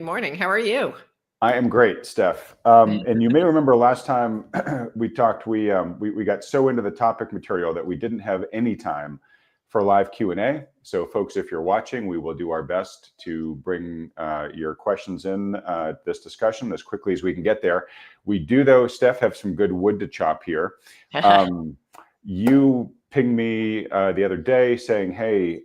Good morning. How are you? I am great, Steph. And you may remember last time we talked, we got so into the topic material that we didn't have any time for live Q&A. So folks, if you're watching, we will do our best to bring your questions in this discussion as quickly as we can get there. We do, though, Steph, have some good wood to chop here. You pinged me the other day saying, hey,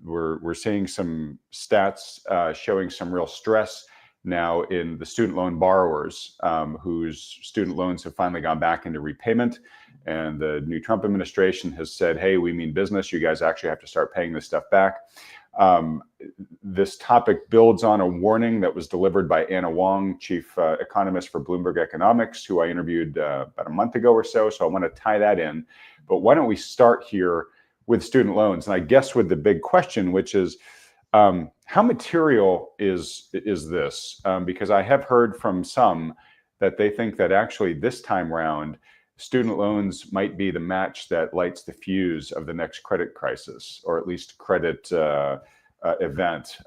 we're seeing some stats showing some real stress now in the student loan borrowers whose student loans have finally gone back into repayment. And the new Trump administration has said, hey, we mean business. You guys actually have to start paying this stuff back. This topic builds on a warning that was delivered by Anna Wong, chief economist for Bloomberg Economics, who I interviewed about a month ago or so. So I want to tie that in. But why don't we start here with student loans? And I guess with the big question, which is, how material is this? Because I have heard from some that they think that actually this time round, student loans might be the match that lights the fuse of the next credit crisis, or at least credit event.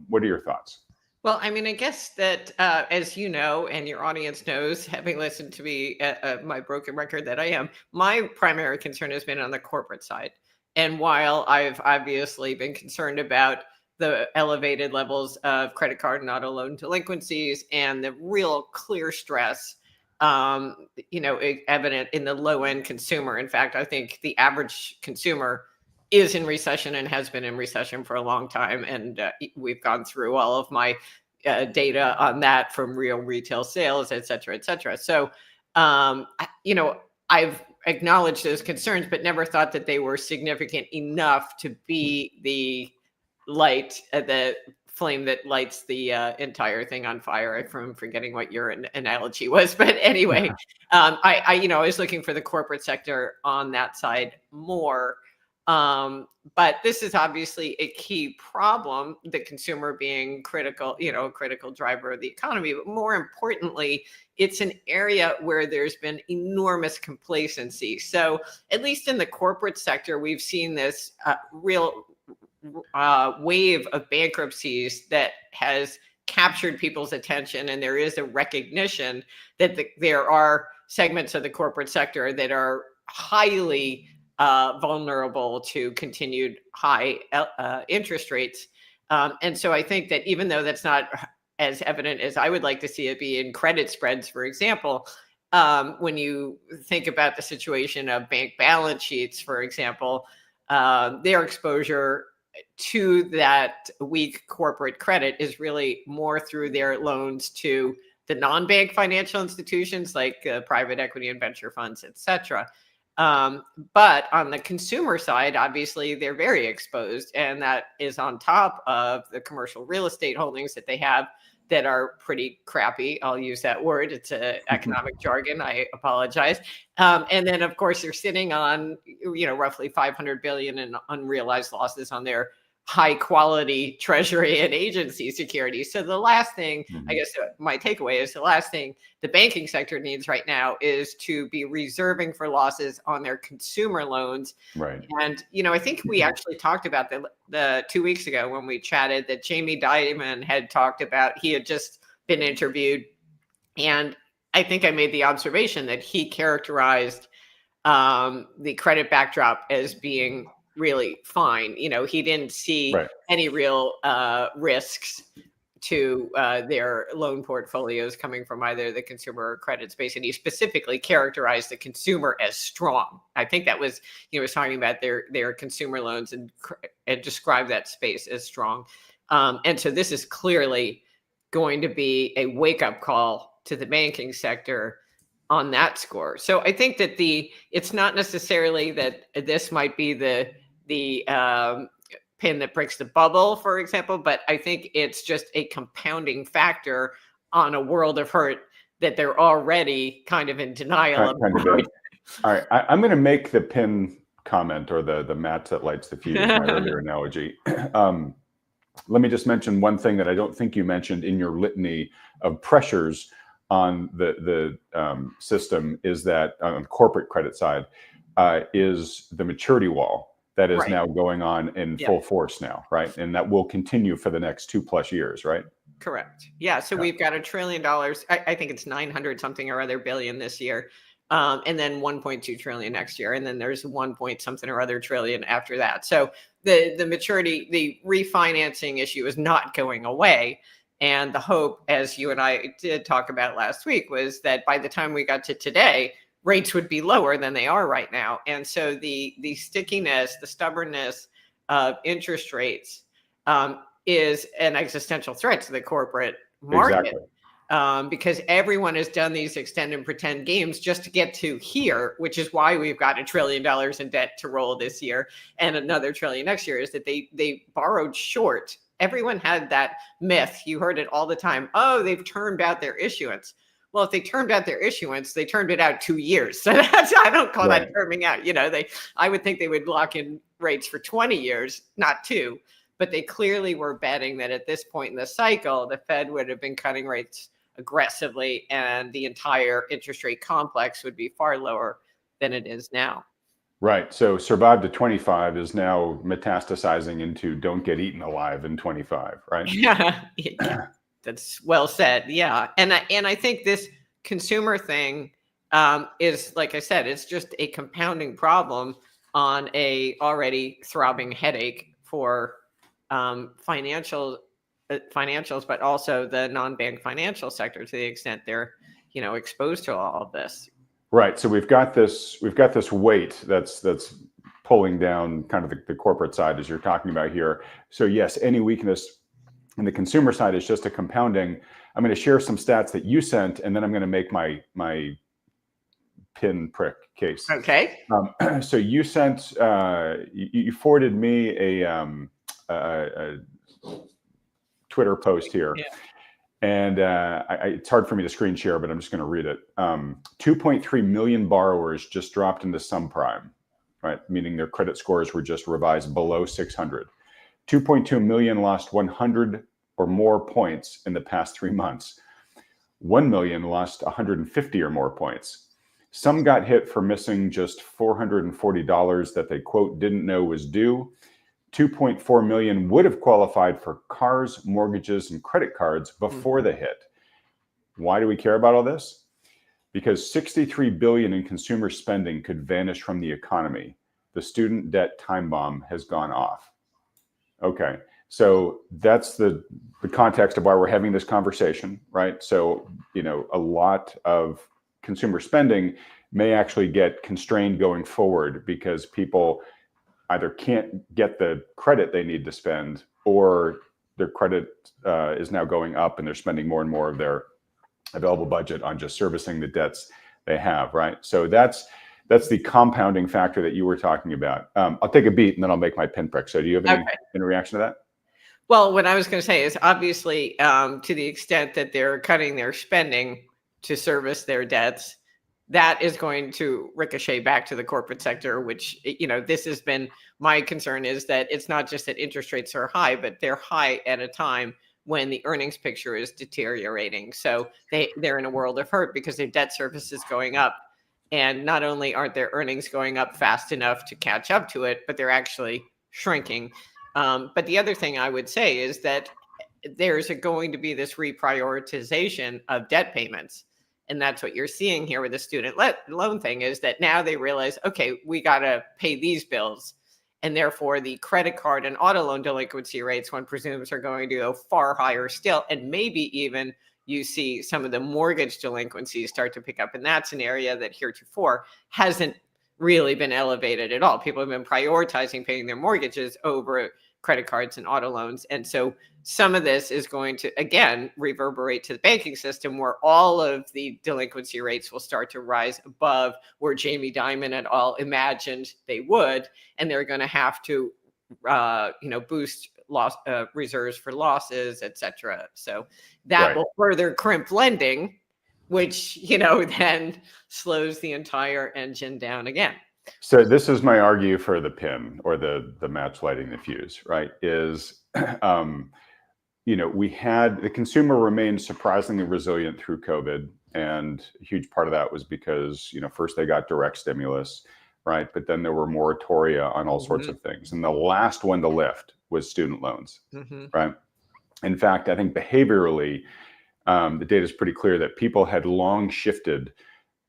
What are your thoughts? Well, I mean, I guess that as you know, and your audience knows, having listened to me, my broken record that I am, my primary concern has been on the corporate side. And while I've obviously been concerned about the elevated levels of credit card and auto loan delinquencies and the real clear stress, evident in the low end consumer. In fact, I think the average consumer is in recession and has been in recession for a long time. And we've gone through all of my data on that from real retail sales, et cetera, et cetera. So, I've acknowledged those concerns, but never thought that they were significant enough to be the light, the flame that lights the entire thing on fire. I'm forgetting what your analogy was, but anyway, I was looking for the corporate sector on that side more. But this is obviously a key problem, the consumer being critical, a critical driver of the economy. But more importantly, it's an area where there's been enormous complacency. So at least in the corporate sector, we've seen this real wave of bankruptcies that has captured people's attention. And there is a recognition that there are segments of the corporate sector that are highly vulnerable to continued high interest rates. And so I think that even though that's not as evident as I would like to see it be in credit spreads, for example, when you think about the situation of bank balance sheets, for example, their exposure to that weak corporate credit is really more through their loans to the non-bank financial institutions like private equity and venture funds, et cetera. But on the consumer side, obviously, they're very exposed. And that is on top of the commercial real estate holdings that they have that are pretty crappy. I'll use that word. It's an economic jargon. I apologize. And then, of course, they're sitting on, roughly 500 billion in unrealized losses on their high quality treasury and agency securities. So the last thing, I guess my takeaway is the last thing the banking sector needs right now is to be reserving for losses on their consumer loans. Right. And, I think we actually talked about the 2 weeks ago when we chatted that Jamie Dimon had talked about, he had just been interviewed. And I think I made the observation that he characterized the credit backdrop as being really fine. He didn't see any real risks to their loan portfolios coming from either the consumer or credit space. And he specifically characterized the consumer as strong. I think that was, he was talking about their consumer loans and described that space as strong. And so this is clearly going to be a wake-up call to the banking sector on that score. So I think that it's not necessarily that this might be the pin that breaks the bubble, for example, but I think it's just a compounding factor on a world of hurt that they're already kind of in denial of. All right, I'm going to make the pin comment, or the match that lights the fuse, my earlier analogy. Let me just mention one thing that I don't think you mentioned in your litany of pressures on the system, is that on the corporate credit side is the maturity wall that is now going on in full force now, right? And that will continue for the next 2+ years, right? Correct. Yeah. So Yeah. we've got $1 trillion. I think it's 900 something or other billion this year. And then 1.2 trillion next year. And then there's 1 point something or other trillion after that. So the maturity, the refinancing issue is not going away. And the hope, as you and I did talk about last week, was that by the time we got to today, rates would be lower than they are right now. And so the stickiness, the stubbornness of interest rates is an existential threat to the corporate market. Exactly. Because everyone has done these extend and pretend games just to get to here, which is why we've got $1 trillion in debt to roll this year and another trillion next year, is that they borrowed short. Everyone had that myth. You heard it all the time. Oh, they've termed out their issuance. Well, if they termed out their issuance, they termed it out 2 years. So I don't call that terming out. I would think they would lock in rates for 20 years, not 2. But they clearly were betting that at this point in the cycle, the Fed would have been cutting rates aggressively and the entire interest rate complex would be far lower than it is now. Right. So survive to 25 is now metastasizing into don't get eaten alive in 25, right? Yeah. That's well said. Yeah. And I think this consumer thing is, like I said, it's just a compounding problem on a already throbbing headache for financials, but also the non-bank financial sector to the extent they're, exposed to all of this. Right. So we've got this weight that's pulling down kind of the corporate side, as you're talking about here. So yes, any weakness in the consumer side is just a compounding. I'm going to share some stats that you sent, and then I'm going to make my pinprick case. Okay. So you sent, you forwarded me a Twitter post here. Yeah. And it's hard for me to screen share, but I'm just going to read it. 2.3 million borrowers just dropped into subprime, right? Meaning their credit scores were just revised below 600. 2.2 million lost 100 or more points in the past 3 months. 1 million lost 150 or more points. Some got hit for missing just $440 that they, quote, didn't know was due. 2.4 million would have qualified for cars, mortgages, and credit cards before the hit. Why do we care about all this? Because 63 billion in consumer spending could vanish from the economy. The student debt time bomb has gone off. Okay, so that's the context of why we're having this conversation, right? So, a lot of consumer spending may actually get constrained going forward because people either can't get the credit they need to spend, or their credit is now going up and they're spending more and more of their available budget on just servicing the debts they have, right? So that's the compounding factor that you were talking about. I'll take a beat and then I'll make my pinprick. So do you have any reaction to that? Well, what I was going to say is obviously to the extent that they're cutting their spending to service their debts, that is going to ricochet back to the corporate sector, which, this has been my concern, is that it's not just that interest rates are high, but they're high at a time when the earnings picture is deteriorating. So they're in a world of hurt because their debt service is going up. And not only aren't their earnings going up fast enough to catch up to it, but they're actually shrinking. But the other thing I would say is that there's going to be this reprioritization of debt payments. And that's what you're seeing here with the student loan thing, is that now they realize, okay, we got to pay these bills. And therefore, the credit card and auto loan delinquency rates, one presumes, are going to go far higher still. And maybe even you see some of the mortgage delinquencies start to pick up. And that's an area that heretofore hasn't really been elevated at all. People have been prioritizing paying their mortgages over credit cards and auto loans. And so some of this is going to, again, reverberate to the banking system, where all of the delinquency rates will start to rise above where Jamie Dimon et al. Imagined they would. And they're going to have to, boost loss reserves for losses, et cetera. So that will further crimp lending, which, then slows the entire engine down again. So this is my argue for the pin, or the match lighting the fuse, right? Is, we had the consumer remained surprisingly resilient through COVID. And a huge part of that was because, first they got direct stimulus, right? But then there were moratoria on all sorts of things. And the last one to lift was student loans, right? In fact, I think behaviorally, the data is pretty clear that people had long shifted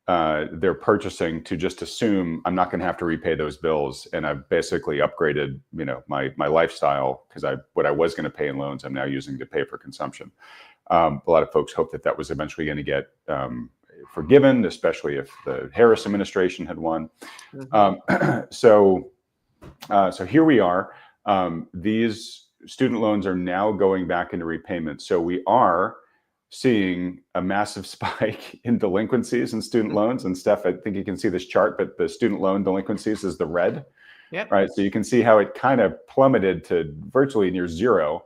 their purchasing to just assume I'm not going to have to repay those bills, and I've basically upgraded, my lifestyle, because what I was going to pay in loans, I'm now using to pay for consumption. A lot of folks hoped that was eventually going to get forgiven, especially if the Harris administration had won. So here we are. These student loans are now going back into repayment. So we are seeing a massive spike in delinquencies in student loans. And Steph, I think you can see this chart, but the student loan delinquencies is the red, right? So you can see how it kind of plummeted to virtually near zero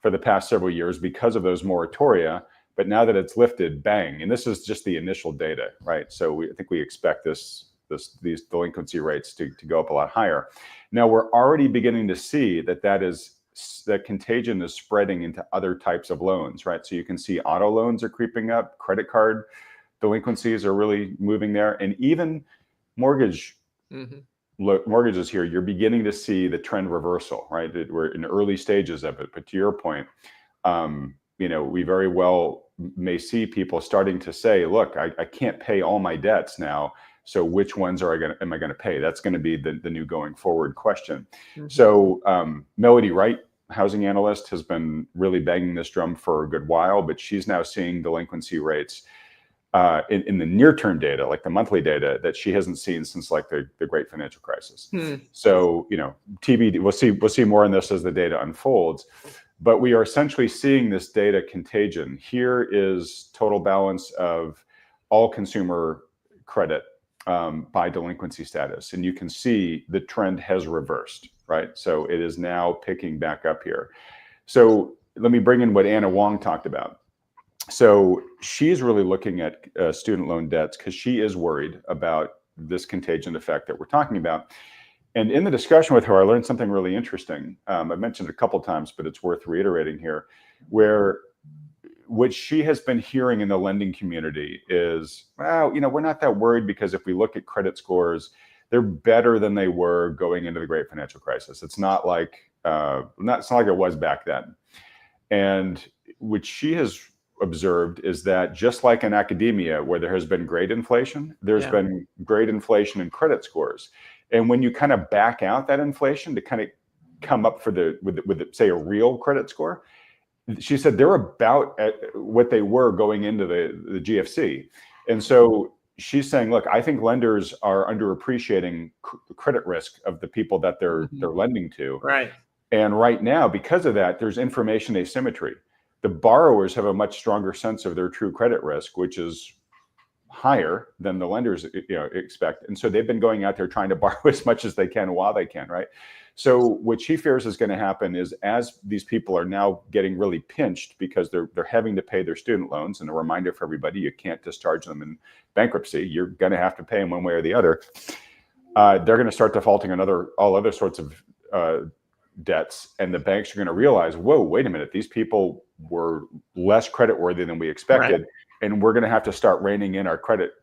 for the past several years because of those moratoria. But now that it's lifted, bang. And this is just the initial data, right? So I think we expect these delinquency rates to go up a lot higher. Now we're already beginning to see that contagion is spreading into other types of loans, right? So you can see auto loans are creeping up, credit card delinquencies are really moving there, and even mortgages here, you're beginning to see the trend reversal, right? We're in early stages of it, but to your point, we very well may see people starting to say, look, I can't pay all my debts now, so which ones am I going to pay? That's going to be the new going forward question. So Melody Wright, housing analyst, has been really banging this drum for a good while, but she's now seeing delinquency rates in the near term data, like the monthly data, that she hasn't seen since like the great financial crisis. So, TBD, we'll see more on this as the data unfolds, but we are essentially seeing this data contagion. Here is total balance of all consumer credit by delinquency status. And you can see the trend has reversed, right? So it is now picking back up here. So let me bring in what Anna Wong talked about. So she's really looking at student loan debts because she is worried about this contagion effect that we're talking about. And in the discussion with her, I learned something really interesting. I've mentioned it a couple of times, but it's worth reiterating here, where what she has been hearing in the lending community is, well, we're not that worried because if we look at credit scores, they're better than they were going into the great financial crisis. It's not like it's not like it was back then. And what she has observed is that just like in academia, where there has been great inflation, there's been great inflation in credit scores. And when you kind of back out that inflation to kind of come up with say a real credit score, she said they're about at what they were going into the GFC. And so she's saying, look, I think lenders are underappreciating credit risk of the people that they're lending to. Right. And right now, because of that, there's information asymmetry. The borrowers have a much stronger sense of their true credit risk, which is higher than the lenders expect. And so they've been going out there trying to borrow as much as they can while they can, right? So what she fears is going to happen is, as these people are now getting really pinched because they're having to pay their student loans, and a reminder for everybody, you can't discharge them in bankruptcy. You're going to have to pay them one way or the other. They're going to start defaulting on all other sorts of debts, and the banks are going to realize, whoa, wait a minute, these people were less creditworthy than we expected, right, and we're going to have to start reining in our credit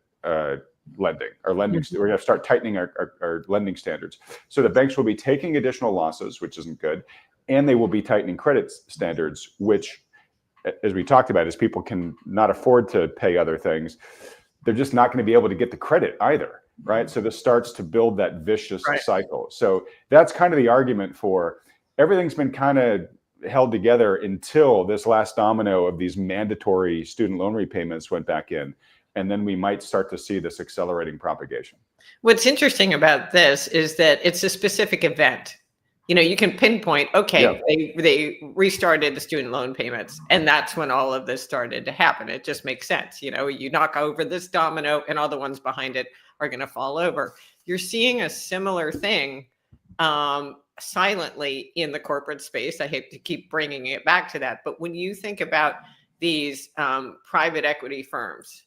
lending. We're going to have to start tightening our lending standards. So the banks will be taking additional losses, which isn't good, and they will be tightening credit standards, which, as we talked about, is people can not afford to pay other things. They're just not going to be able to get the credit either, right? So this starts to build that vicious cycle. So that's kind of the argument for everything's been kind of held together until this last domino of these mandatory student loan repayments went back in. And then we might start to see this accelerating propagation. What's interesting about this is that it's a specific event. You can pinpoint, they restarted the student loan payments, and that's when all of this started to happen. It just makes sense. You knock over this domino and all the ones behind it are going to fall over. You're seeing a similar thing silently in the corporate space. I hate to keep bringing it back to that, but when you think about these private equity firms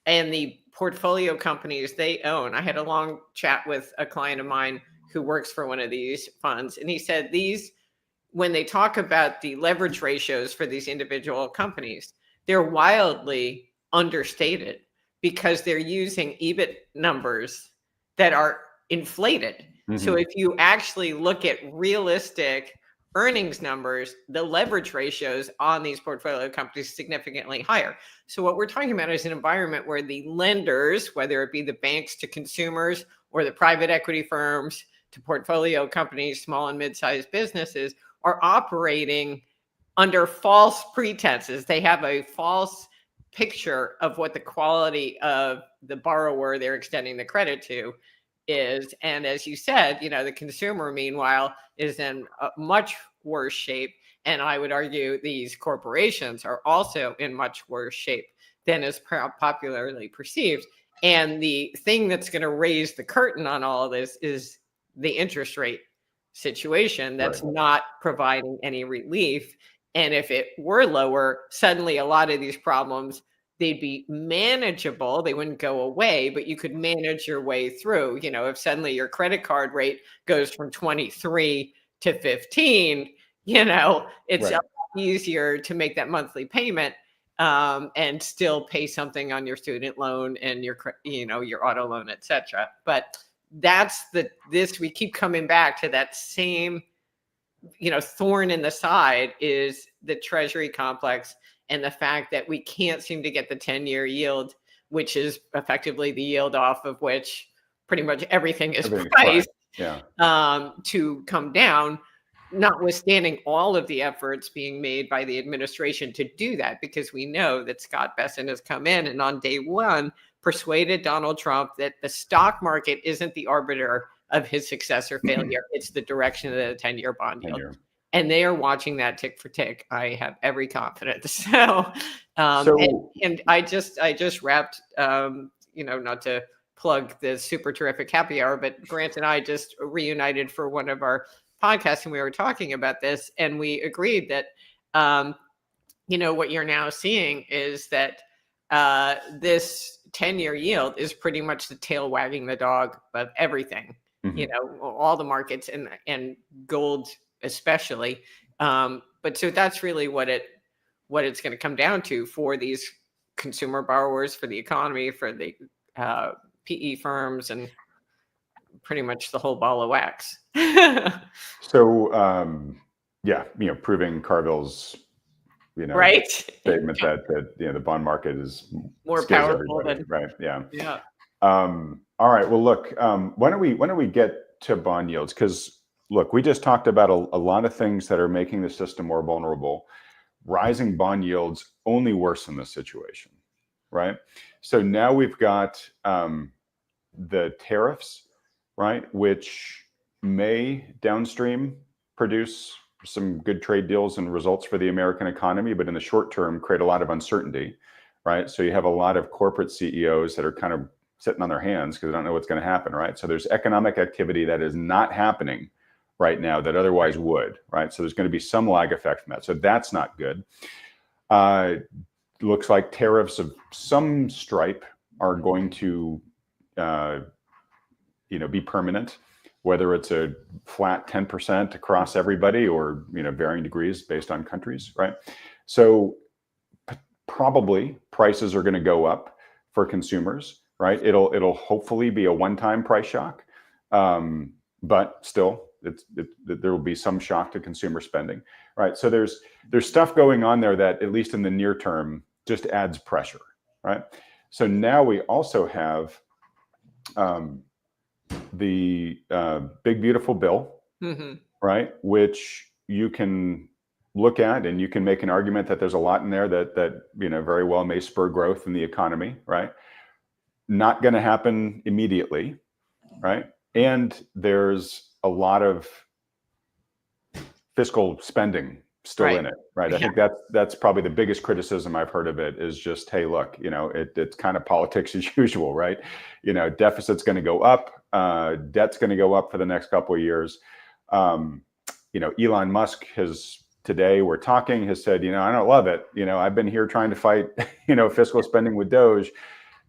and the portfolio companies they own. I had a long chat with a client of mine who works for one of these funds, and he said when they talk about the leverage ratios for these individual companies, they're wildly understated because they're using EBIT numbers that are inflated. So if you actually look at realistic earnings numbers, the leverage ratios on these portfolio companies significantly higher. So what we're talking about is an environment where the lenders, whether it be the banks to consumers or the private equity firms to portfolio companies, small and mid-sized businesses, are operating under false pretenses. They have a false picture of what the quality of the borrower they're extending the credit to is. And as you said, the consumer, meanwhile, is in a much worse shape. And I would argue these corporations are also in much worse shape than is popularly perceived. And the thing that's going to raise the curtain on all of this is the interest rate situation that's not providing any relief. And if it were lower, suddenly a lot of these problems, they'd be manageable. They wouldn't go away, but you could manage your way through. If suddenly your credit card rate goes from 23 to 15, it's a lot easier to make that monthly payment and still pay something on your student loan and your auto loan, etc. But we keep coming back to that same thorn in the side is the Treasury complex and the fact that we can't seem to get the 10-year yield, which is effectively the yield off of which pretty much everything is priced, to come down, notwithstanding all of the efforts being made by the administration to do that, because we know that Scott Bessent has come in and on day one persuaded Donald Trump that the stock market isn't the arbiter of his success or failure. It's the direction of the 10-year bond yield. And they are watching that tick for tick. I have every confidence. So I just wrapped, not to plug the super terrific happy hour, but Grant and I just reunited for one of our podcasts and we were talking about this and we agreed that, what you're now seeing is that this 10-year yield is pretty much the tail wagging the dog of everything. All the markets and gold especially. But so that's really what it's going to come down to for these consumer borrowers, for the economy, for the PE firms, and pretty much the whole ball of wax. So, proving Carville's, statement that the bond market is more powerful than Yeah. All right. Well, look, why don't we get to bond yields? Because look, we just talked about a lot of things that are making the system more vulnerable. Rising bond yields only worsen the situation, right? So now we've got the tariffs, right, which may downstream produce some good trade deals and results for the American economy, but in the short term create a lot of uncertainty, right? So you have a lot of corporate CEOs that are kind of sitting on their hands because they don't know what's going to happen, right? So there's economic activity that is not happening right now that otherwise would, right? So there's going to be some lag effect from that. So that's not good. Looks like tariffs of some stripe are going to, be permanent, whether it's a flat 10% across everybody or, varying degrees based on countries, right? So probably prices are going to go up for consumers, right? It'll hopefully be a one-time price shock, but still, there will be some shock to consumer spending, right? So there's stuff going on there that, at least in the near term, just adds pressure, right? So now we also have the big beautiful bill, right? Which you can look at and you can make an argument that there's a lot in there that very well may spur growth in the economy, right? Not going to happen immediately, right? And there's a lot of fiscal spending still in it, right? I think that's probably the biggest criticism I've heard of it is just, hey, look, it's kind of politics as usual, right? Deficit's going to go up, debt's going to go up for the next couple of years. Elon Musk has said, I don't love it. I've been here trying to fight, fiscal spending with Doge,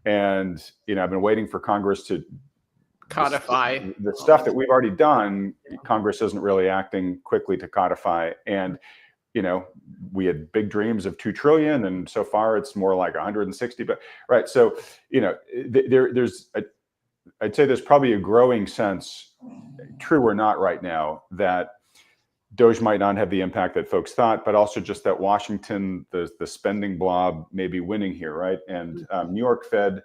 and I've been waiting for Congress to codify the stuff that we've already done. Congress isn't really acting quickly to codify, and we had big dreams of 2 trillion, and so far it's more like 160. But right, so I'd say there's probably a growing sense, true or not, right now, that Doge might not have the impact that folks thought, but also just that Washington, the spending blob may be winning here, right? And New York Fed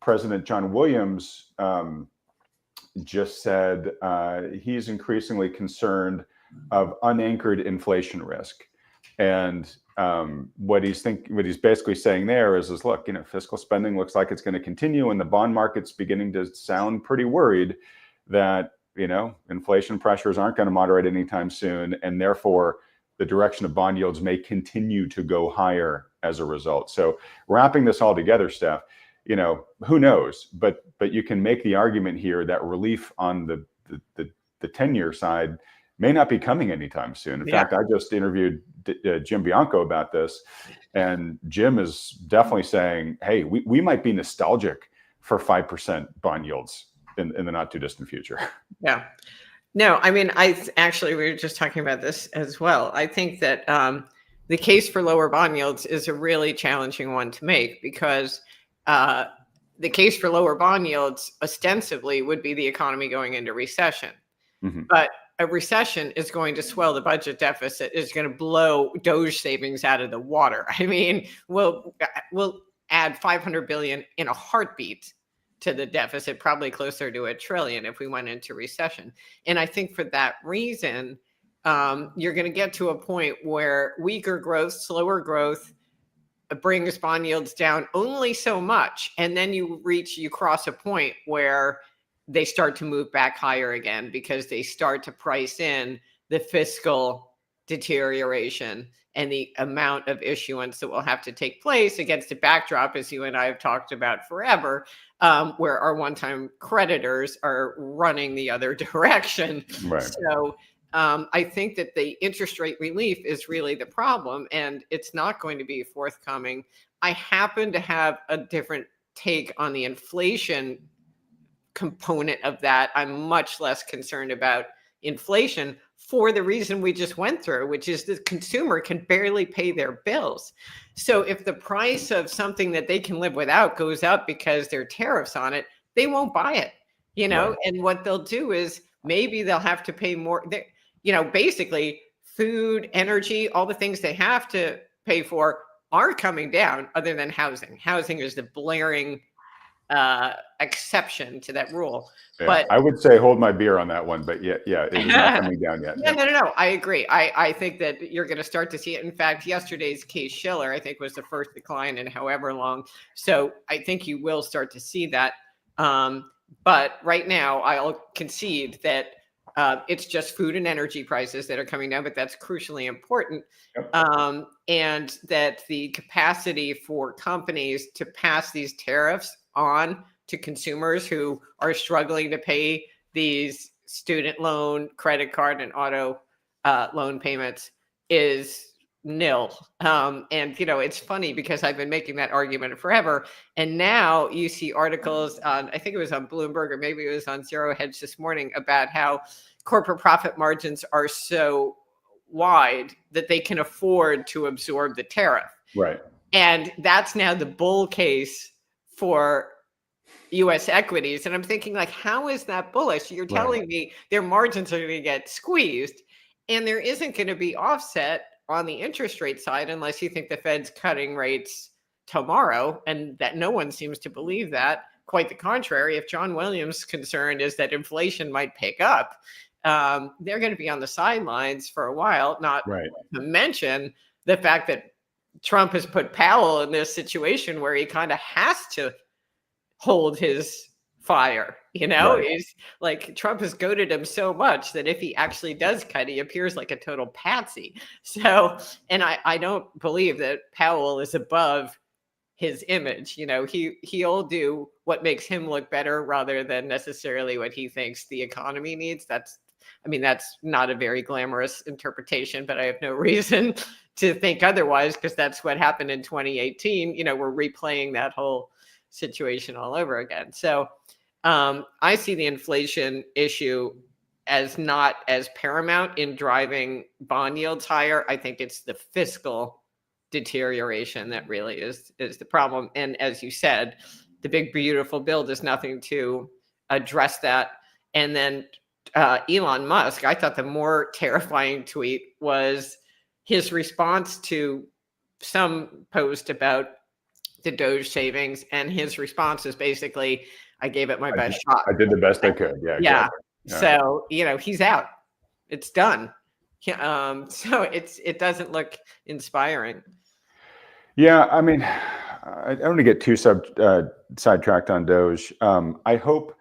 President John Williams just said he's increasingly concerned of unanchored inflation risk. And what he's basically saying there is look, fiscal spending looks like it's going to continue, and the bond market's beginning to sound pretty worried that inflation pressures aren't going to moderate anytime soon, and therefore the direction of bond yields may continue to go higher as a result. So wrapping this all together, Steph, who knows? But you can make the argument here that relief on the 10-year side may not be coming anytime soon. In fact, I just interviewed Jim Bianco about this, and Jim is definitely saying, hey, we might be nostalgic for 5% bond yields in the not too distant future. Yeah. No, I mean, we were just talking about this as well. I think that the case for lower bond yields is a really challenging one to make, because the case for lower bond yields ostensibly would be the economy going into recession. Mm-hmm. But a recession is going to swell the budget deficit, is going to blow Doge savings out of the water. I mean, we'll add $500 billion in a heartbeat to the deficit, probably closer to $1 trillion if we went into recession. And I think for that reason, you're going to get to a point where weaker growth, slower growth brings bond yields down only so much. And then you cross a point where they start to move back higher again, because they start to price in the fiscal deterioration and the amount of issuance that will have to take place against a backdrop, as you and I have talked about forever, where our one-time creditors are running the other direction. Right. So I think that the interest rate relief is really the problem, and it's not going to be forthcoming. I happen to have a different take on the inflation component of that. I'm much less concerned about inflation for the reason we just went through, which is the consumer can barely pay their bills. So if the price of something that they can live without goes up because there are tariffs on it, they won't buy it, right. And what they'll do is maybe they'll have to pay more, basically food, energy, all the things they have to pay for are coming down, other than housing. Housing is the blaring exception to that rule. Yeah, but I would say hold my beer on that one, but it is not coming down yet. No. I agree. I think that you're going to start to see it. In fact, yesterday's Case-Shiller, I think, was the first decline in however long. So I think you will start to see that. But right now, I'll concede that it's just food and energy prices that are coming down, but that's crucially important. Yep. And that the capacity for companies to pass these tariffs on to consumers who are struggling to pay these student loan, credit card, and auto loan payments is nil. And, it's funny because I've been making that argument forever. And now you see articles on, I think it was on Bloomberg, or maybe it was on Zero Hedge this morning, about how corporate profit margins are so wide that they can afford to absorb the tariff. Right. And that's now the bull case for U.S. equities. And I'm thinking, how is that bullish? You're telling me their margins are going to get squeezed, and there isn't going to be offset on the interest rate side unless you think the Fed's cutting rates tomorrow, and that no one seems to believe that. Quite the contrary. If John Williams' concern is that inflation might pick up, they're going to be on the sidelines for a while, not to mention the fact that Trump has put Powell in this situation where he kind of has to hold his fire. He's like, Trump has goaded him so much that if he actually does cut, he appears like a total patsy. So, and I don't believe that Powell is above his image. He'll do what makes him look better rather than necessarily what he thinks the economy needs. That's not a very glamorous interpretation, but I have no reason to think otherwise, because that's what happened in 2018. We're replaying that whole situation all over again. So I see the inflation issue as not as paramount in driving bond yields higher. I think it's the fiscal deterioration that really is the problem. And as you said, the big beautiful bill does nothing to address that. And then Elon Musk, I thought the more terrifying tweet was his response to some post about the Doge savings, and his response is basically, "I gave it my best shot." I did the best I could. Yeah, Yeah. exactly. Yeah. So, he's out. It's done. So it doesn't look inspiring. Yeah, I mean, I don't want to get too sidetracked on Doge. I hope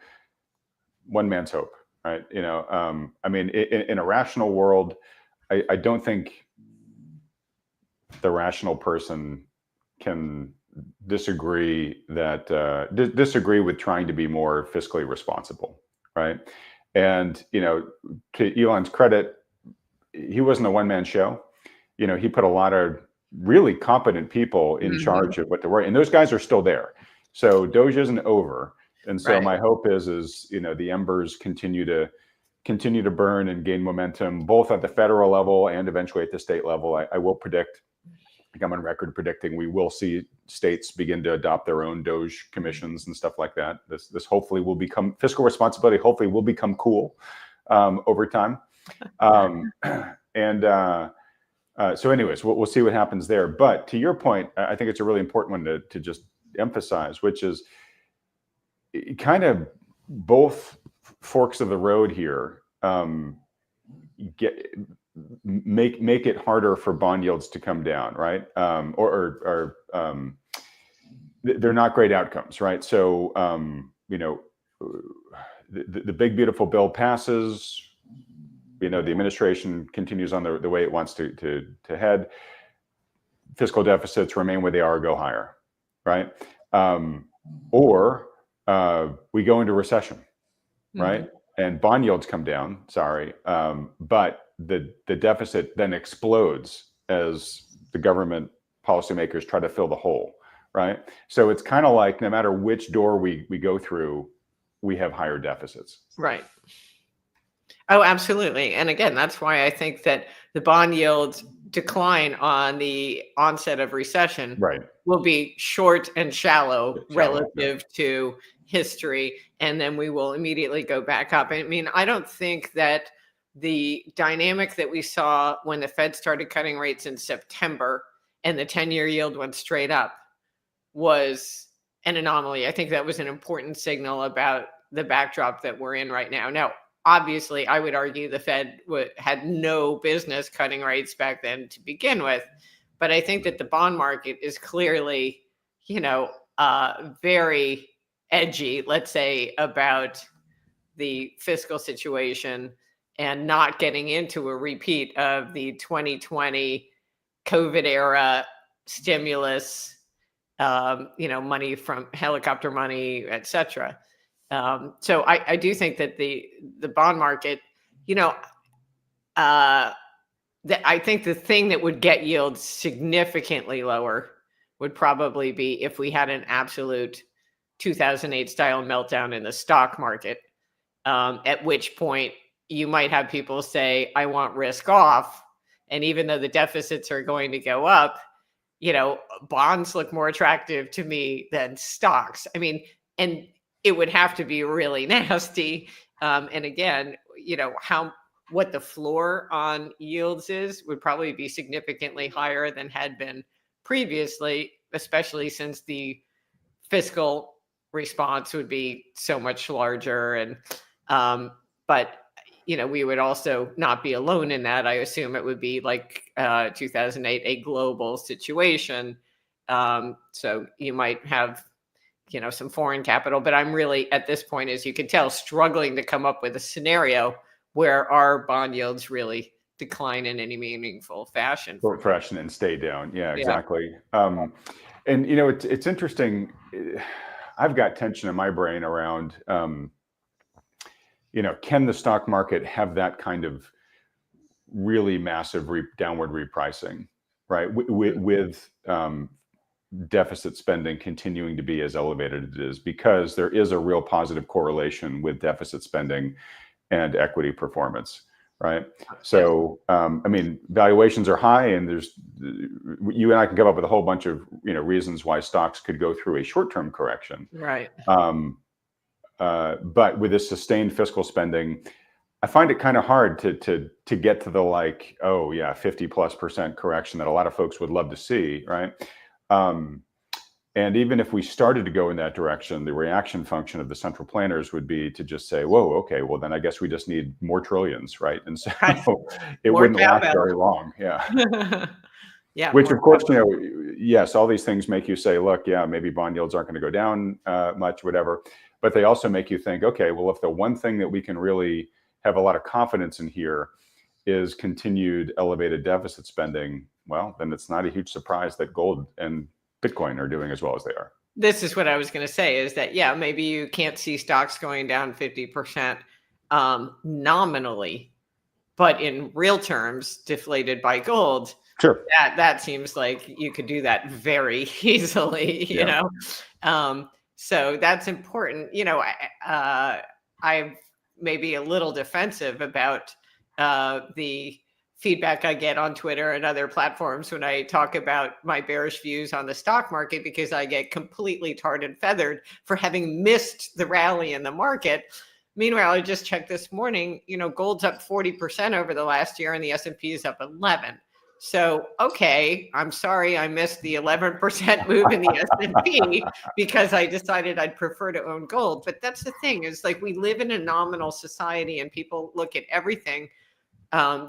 one man's hope, right? I mean, in a rational world, I don't think the rational person can disagree with trying to be more fiscally responsible, right? And to Elon's credit, he wasn't a one-man show. He put a lot of really competent people in charge of what they're working, and those guys are still there. So Doge isn't over, and so Right. my hope is the embers continue to burn and gain momentum, both at the federal level and eventually at the state level. I will predict, I think I'm on record predicting, we will see states begin to adopt their own Doge commissions and stuff like that. This hopefully will become, fiscal responsibility hopefully will become cool over time. So anyways, we'll see what happens there. But to your point, I think it's a really important one to just emphasize, which is kind of both forks of the road here. Make it harder for bond yields to come down, right? They're not great outcomes, right? So the big beautiful bill passes. The administration continues on the way it wants to head. Fiscal deficits remain where they are, or go higher, right? Or we go into recession, right? And bond yields come down. Sorry, but the deficit then explodes as the government policymakers try to fill the hole, right? So it's kind of like no matter which door we go through, we have higher deficits. Right. Oh, absolutely. And again, that's why I think that the bond yields decline on the onset of recession will be short and shallow relative to history. And then we will immediately go back up. I mean, I don't think that the dynamic that we saw when the Fed started cutting rates in September and the 10-year yield went straight up was an anomaly. I think that was an important signal about the backdrop that we're in right now. Now, obviously, I would argue the Fed had no business cutting rates back then to begin with. But I think that the bond market is clearly, very edgy, let's say, about the fiscal situation and not getting into a repeat of the 2020 COVID era stimulus, money from helicopter money, et cetera. So I do think that the bond market, I think the thing that would get yields significantly lower would probably be if we had an absolute 2008 style meltdown in the stock market, at which point you might have people say, I want risk off. And even though the deficits are going to go up, bonds look more attractive to me than stocks. I mean, and it would have to be really nasty. And again, what the floor on yields is would probably be significantly higher than had been previously, especially since the fiscal response would be so much larger. And but we would also not be alone in that. I assume it would be like 2008, a global situation. So you might have some foreign capital, but I'm really at this point, as you can tell, struggling to come up with a scenario where our bond yields really decline in any meaningful fashion. Fashion and stay down. Yeah, exactly. And it's interesting. I've got tension in my brain around, can the stock market have that kind of really massive downward repricing, right? With deficit spending continuing to be as elevated as it is, because there is a real positive correlation with deficit spending and equity performance, right? So, valuations are high, and you and I can come up with a whole bunch of reasons why stocks could go through a short-term correction, right? But with this sustained fiscal spending, I find it kind of hard to get to the like, oh yeah, 50+% correction that a lot of folks would love to see, right? Um, and even if we started to go in that direction, the reaction function of the central planners would be to just say, whoa, okay, well then I guess we just need more trillions, right? And so Right. it More wouldn't last cowbell. very long. Yeah. Yeah, Which more of course, cowbell. yes, all these things make you say, look, yeah, maybe bond yields aren't going to go down much, whatever. But they also make you think, okay, well, if the one thing that we can really have a lot of confidence in here is continued elevated deficit spending, well, then it's not a huge surprise that gold and Bitcoin are doing as well as they are. This is what I was going to say is that, yeah, maybe you can't see stocks going down 50% nominally, but in real terms, deflated by gold. Sure. That seems like you could do that very easily, you Yeah. know? So that's important. You know, I'm maybe a little defensive about the feedback I get on Twitter and other platforms when I talk about my bearish views on the stock market, because I get completely tarred and feathered for having missed the rally in the market. Meanwhile, I just checked this morning, you know, gold's up 40% over the last year and the S&P is up 11. So, okay, I'm sorry I missed the 11% move in the S&P because I decided I'd prefer to own gold. But that's the thing, is like we live in a nominal society and people look at everything,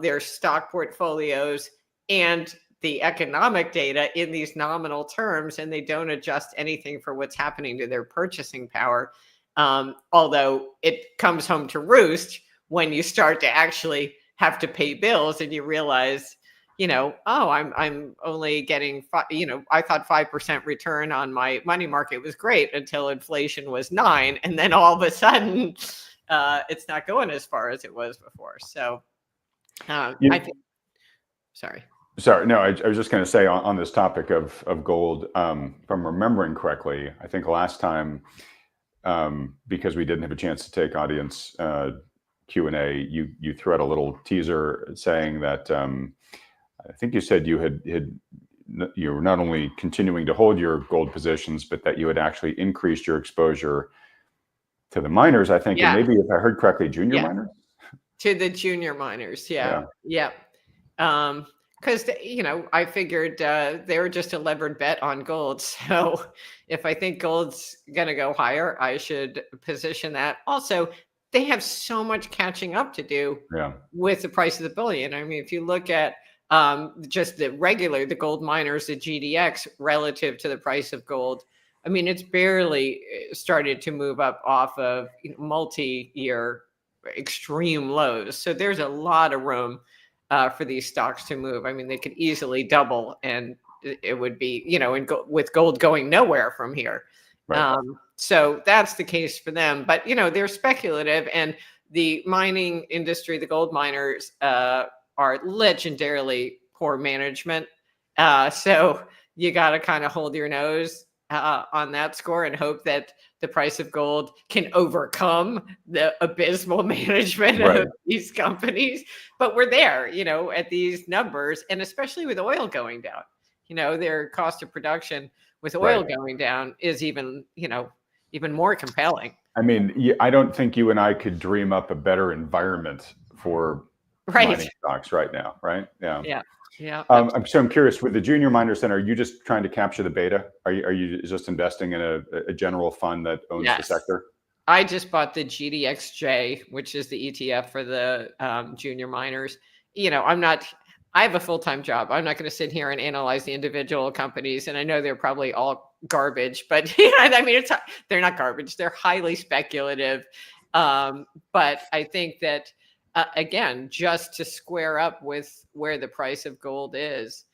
their stock portfolios and the economic data in these nominal terms, and they don't adjust anything for what's happening to their purchasing power. Although it comes home to roost when you start to actually have to pay bills and you realize, you know, oh, I'm only getting, you know, I thought 5% return on my money market was great until inflation was 9, and then all of a sudden, it's not going as far as it was before. So, I think. Sorry. No, I was just going to say on this topic of gold, if I'm remembering correctly, I think last time, because we didn't have a chance to take audience Q&A, you threw out a little teaser saying that I think you said you were not only continuing to hold your gold positions, but that you had actually increased your exposure to the miners, I think, Yeah. and maybe if I heard correctly, junior miners? To the junior miners, yeah. Because, you know, I figured they were just a levered bet on gold. So if I think gold's going to go higher, I should position that. Also, they have so much catching up to do with the price of the bullion. I mean, if you look at just the gold miners, the GDX relative to the price of gold, I mean, it's barely started to move up off of multi-year extreme lows. So there's a lot of room for these stocks to move. I mean, they could easily double, and it would be, you know, with gold going nowhere from here. Right. So that's the case for them. But, you know, they're speculative, and the mining industry, the gold miners, are legendarily poor management. So you got to kind of hold your nose on that score and hope that the price of gold can overcome the abysmal management of these companies. But we're there, you know, at these numbers, and especially with oil going down, you know, their cost of production with oil going down is even, you know, even more compelling. I mean, I don't think you and I could dream up a better environment for mining stocks right now, right? Yeah. So I'm curious, with the junior miners, then, are you just trying to capture the beta? Are you just investing in a general fund that owns the sector? I just bought the GDXJ, which is the ETF for the junior miners. You know, I have a full-time job. I'm not going to sit here and analyze the individual companies. And I know they're probably all garbage, but I mean, they're not garbage. They're highly speculative. But I think that, again, just to square up with where the price of gold is,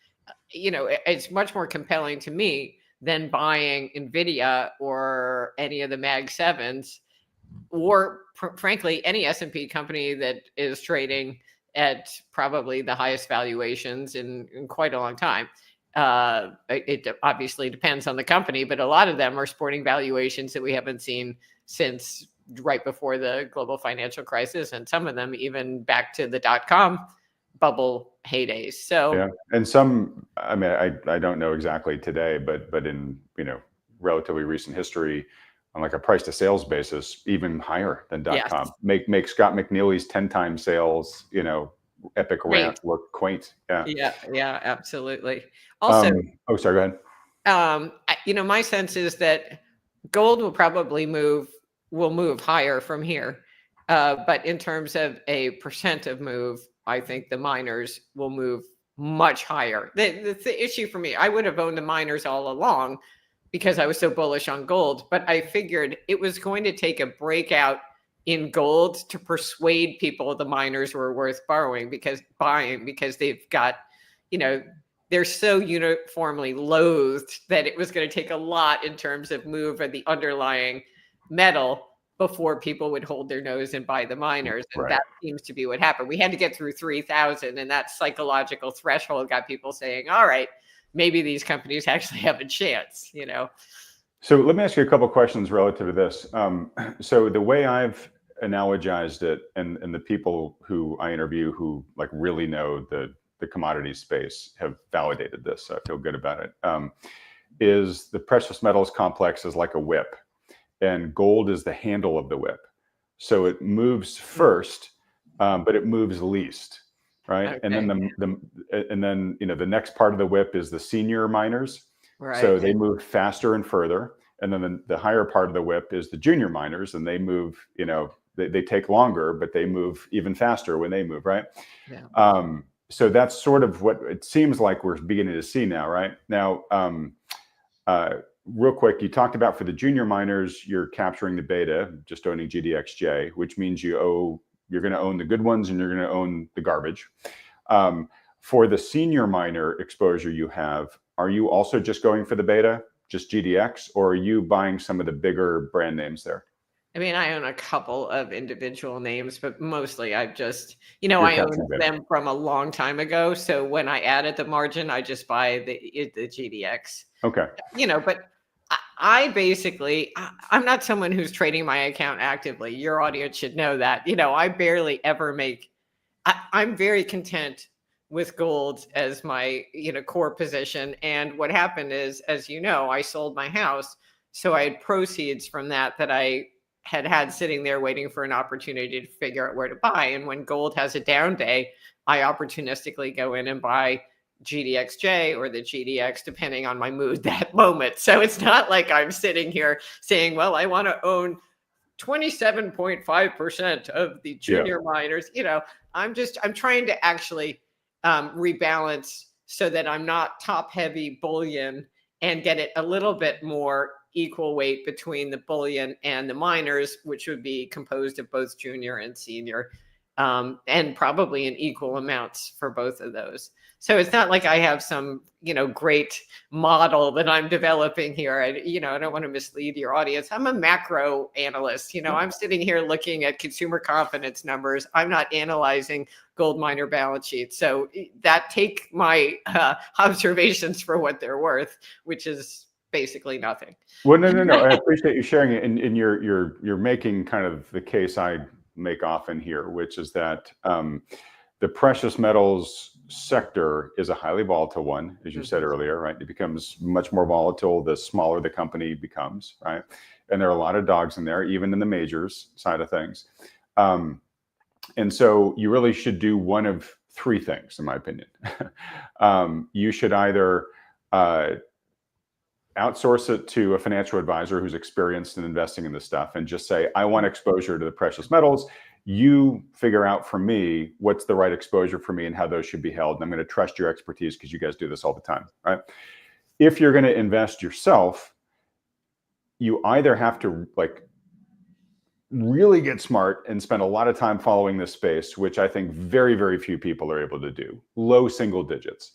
you know, it's much more compelling to me than buying Nvidia or any of the Mag 7s, or frankly, any S&P company that is trading at probably the highest valuations in quite a long time. It obviously depends on the company, but a lot of them are sporting valuations that we haven't seen since right before the global financial crisis, and some of them even back to the .com bubble heydays. So and some, I mean, I don't know exactly today, but in, you know, relatively recent history, on like a price to sales basis, even higher than Yes. .com. Make Scott McNeely's 10 times sales, epic Great. rant look quaint. Yeah. Yeah, absolutely. Also, Oh, sorry, go ahead. my sense is that gold will move higher from here. But in terms of a percent of move, I think the miners will move much higher. The issue for me, I would have owned the miners all along because I was so bullish on gold, but I figured it was going to take a breakout in gold to persuade people the miners were worth buying because they've got, they're so uniformly loathed that it was going to take a lot in terms of move of the underlying metal before people would hold their nose and buy the miners. And Right. that seems to be what happened. We had to get through 3,000, and that psychological threshold got people saying, all right, maybe these companies actually have a chance, So let me ask you a couple of questions relative to this. So the way I've analogized it, and the people who I interview who like really know the commodity space have validated this, so I feel good about it, is the precious metals complex is like a whip, and gold is the handle of the whip. So it moves first, but it moves least, right? Okay. And then the next part of the whip is the senior miners. Right. So they move faster and further. And then the higher part of the whip is the junior miners, and they move, they take longer, but they move even faster when they move, right? Yeah. So that's sort of what it seems like we're beginning to see now, right? Now, real quick, you talked about for the junior miners, you're capturing the beta, just owning GDXJ, which means you're going to own the good ones and you're going to own the garbage. For the senior miner exposure you have, are you also just going for the beta, just GDX, or are you buying some of the bigger brand names there? I mean, I own a couple of individual names, but mostly I've just, I owned them from a long time ago. So when I added the margin, I just buy the GDX. Okay. But I basically, I'm not someone who's trading my account actively. Your audience should know that. I barely ever I'm very content with gold as my, core position. And what happened is, as you know, I sold my house. So I had proceeds from that I had sitting there waiting for an opportunity to figure out where to buy. And when gold has a down day, I opportunistically go in and buy GDXJ or the GDX, depending on my mood that moment. So it's not like I'm sitting here saying, well, I want to own 27.5% of the junior miners. I'm trying to actually rebalance so that I'm not top heavy bullion and get it a little bit more equal weight between the bullion and the miners, which would be composed of both junior and senior, and probably in equal amounts for both of those. So it's not like I have some, great model that I'm developing here. I don't want to mislead your audience. I'm a macro analyst. I'm sitting here looking at consumer confidence numbers. I'm not analyzing gold miner balance sheets. So take my observations for what they're worth, which is basically nothing. Well, no. I appreciate you sharing it, and you're making kind of the case I make often here, which is that the precious metals sector is a highly volatile one, as you said earlier, right? It becomes much more volatile the smaller the company becomes, right? And there are a lot of dogs in there, even in the majors side of things. And so you really should do one of three things, in my opinion. You should either outsource it to a financial advisor who's experienced in investing in this stuff and just say, I want exposure to the precious metals. You figure out for me what's the right exposure for me and how those should be held. And I'm going to trust your expertise because you guys do this all the time, right? If you're going to invest yourself, you either have to really get smart and spend a lot of time following this space, which I think very, very few people are able to do, low single digits.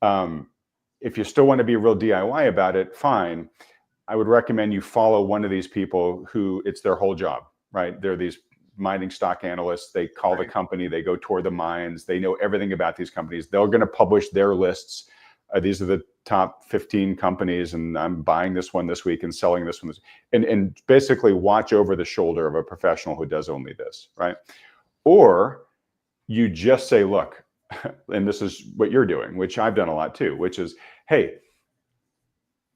If you still want to be real DIY about it, fine. I would recommend you follow one of these people who it's their whole job, right? They're these mining stock analysts. They call the company, they go tour the mines. They know everything about these companies. They're going to publish their lists. These are the top 15 companies, and I'm buying this one this week and selling this one and basically watch over the shoulder of a professional who does only this, right? Or you just say, look, and this is what you're doing, which I've done a lot too, which is, hey,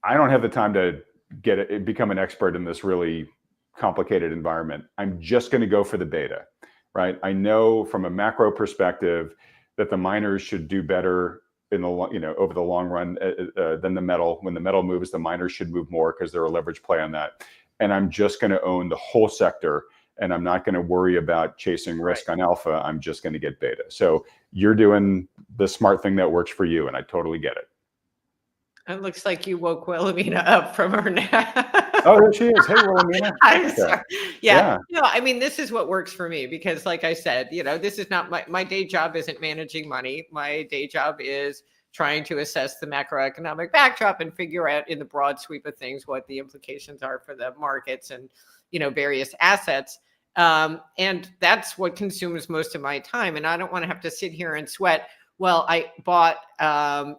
I don't have the time to become an expert in this really complicated environment. I'm just going to go for the beta, right? I know from a macro perspective that the miners should do better in the over the long run than the metal. When the metal moves, the miners should move more because they're a leverage play on that. And I'm just going to own the whole sector, and I'm not going to worry about chasing risk on alpha. I'm just going to get beta. So you're doing the smart thing that works for you, and I totally get it. It looks like you woke Wilhelmina up from her nap. Oh, there she is. Hey, Wilhelmina. I'm sorry. Yeah. No, I mean, this is what works for me because, like I said, this is not my day job isn't managing money. My day job is trying to assess the macroeconomic backdrop and figure out in the broad sweep of things what the implications are for the markets and, various assets. And that's what consumes most of my time. And I don't want to have to sit here and sweat. Well, I bought, I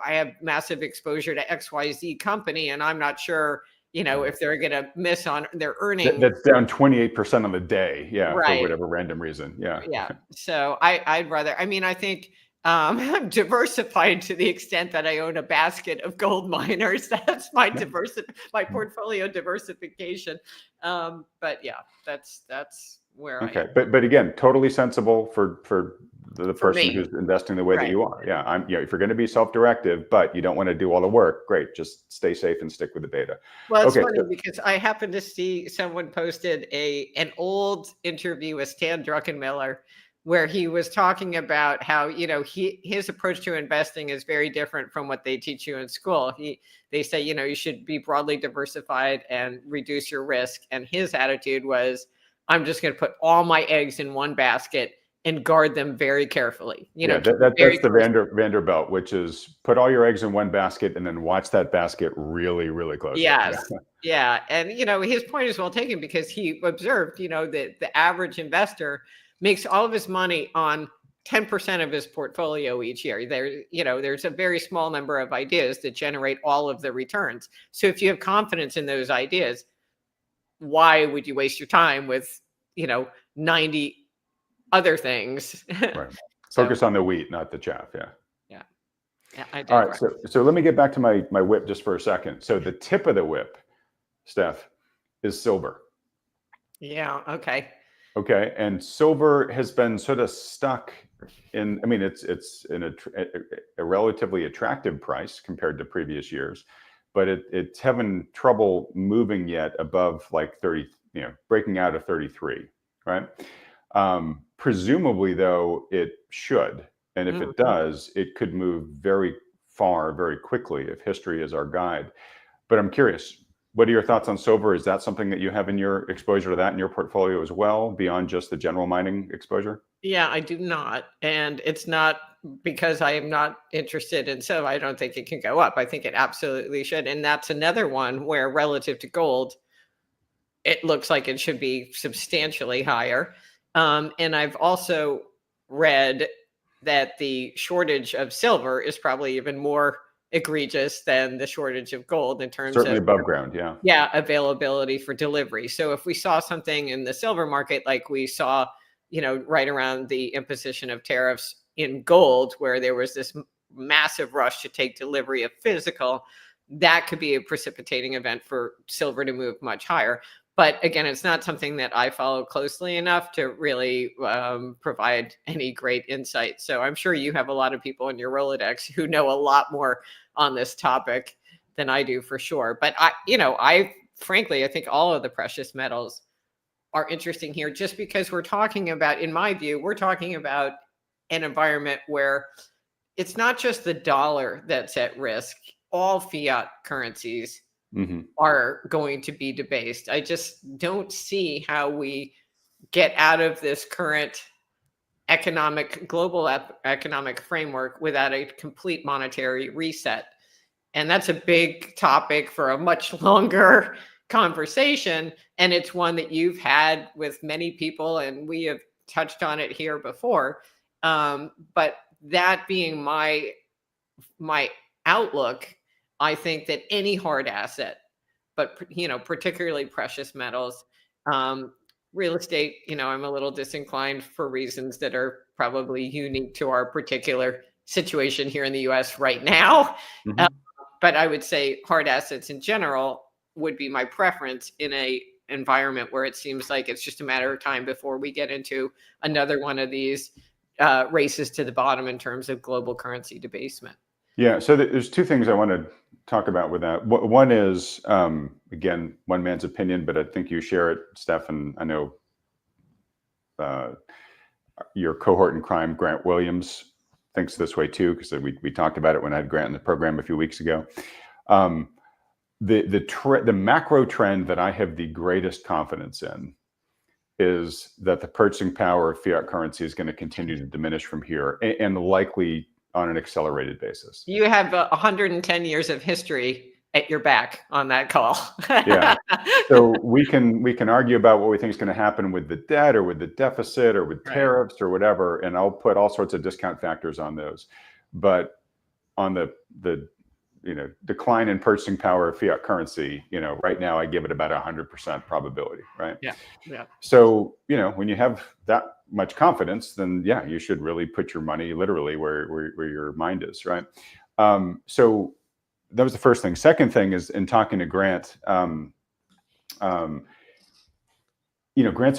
have massive exposure to XYZ company, and I'm not sure, if they're going to miss on their earnings. That's down 28% on the day. Yeah. Right. For whatever random reason. Yeah. Yeah. So I think I'm diversified to the extent that I own a basket of gold miners. That's my my portfolio diversification. But yeah, that's where I am. But again, totally sensible for the person me. who's investing the way that you are. Yeah. If you're going to be self-directive, but you don't want to do all the work, great. Just stay safe and stick with the beta. Well, it's funny because I happened to see someone posted an old interview with Stan Druckenmiller where he was talking about how, his approach to investing is very different from what they teach you in school. They say, you should be broadly diversified and reduce your risk. And his attitude was, I'm just going to put all my eggs in one basket and guard them very carefully. That's the Vanderbilt, which is put all your eggs in one basket and then watch that basket really, really closely. Yes. Yeah. And, his point is well taken because he observed, that the average investor makes all of his money on 10% of his portfolio each year. There's a very small number of ideas that generate all of the returns. So if you have confidence in those ideas, why would you waste your time with, 90 other things? Right. Focus on the wheat, not the chaff. Yeah. Yeah. I did. All right. So let me get back to my whip just for a second. So the tip of the whip, Steph, is silver. Yeah. Okay. Okay. And silver has been sort of stuck in, it's in a relatively attractive price compared to previous years, but it's having trouble moving yet above like 30, breaking out of 33, right? Presumably though, it should. And if it does, it could move very far, very quickly if history is our guide. But I'm curious, what are your thoughts on silver? Is that something that you have in your exposure to that in your portfolio as well, beyond just the general mining exposure? Yeah, I do not. And it's not because I am not interested in silver. I don't think it can go up. I think it absolutely should. And that's another one where relative to gold, it looks like it should be substantially higher. And I've also read that the shortage of silver is probably even more egregious than the shortage of gold in terms certainly of above ground. Yeah. Availability for delivery. So if we saw something in the silver market, like we saw, right around the imposition of tariffs in gold, where there was this massive rush to take delivery of physical, that could be a precipitating event for silver to move much higher. But again, it's not something that I follow closely enough to really provide any great insight. So I'm sure you have a lot of people in your Rolodex who know a lot more on this topic than I do for sure. But I frankly think all of the precious metals are interesting here just because we're talking about, in my view, we're talking about an environment where it's not just the dollar that's at risk. All fiat currencies are going to be debased. I just don't see how we get out of this current global economic framework without a complete monetary reset. And that's a big topic for a much longer conversation. And it's one that you've had with many people, and we have touched on it here before. But that being my outlook, I think that any hard asset, but particularly precious metals, real estate, I'm a little disinclined for reasons that are probably unique to our particular situation here in the US right now. But I would say hard assets in general would be my preference in a environment where it seems like it's just a matter of time before we get into another one of these races to the bottom in terms of global currency debasement. Yeah, so there's two things I want to talk about with that. One is, again, one man's opinion, but I think you share it, Steph, and I know your cohort in crime, Grant Williams, thinks this way too, because we talked about it when I had Grant in the program a few weeks ago. The macro trend that I have the greatest confidence in is that the purchasing power of fiat currency is going to continue to diminish from here, and likely on an accelerated basis. You have 110 years of history at your back on that call. Yeah. So we can argue about what we think is going to happen with the debt or with the deficit or with tariffs or whatever, and I'll put all sorts of discount factors on those. But on the decline in purchasing power of fiat currency, right now I give it about 100% probability, right? Yeah. Yeah. So, when you have that much confidence, then yeah, you should really put your money literally where your mind is, right? So that was the first thing. Second thing is, in talking to Grant, Grant's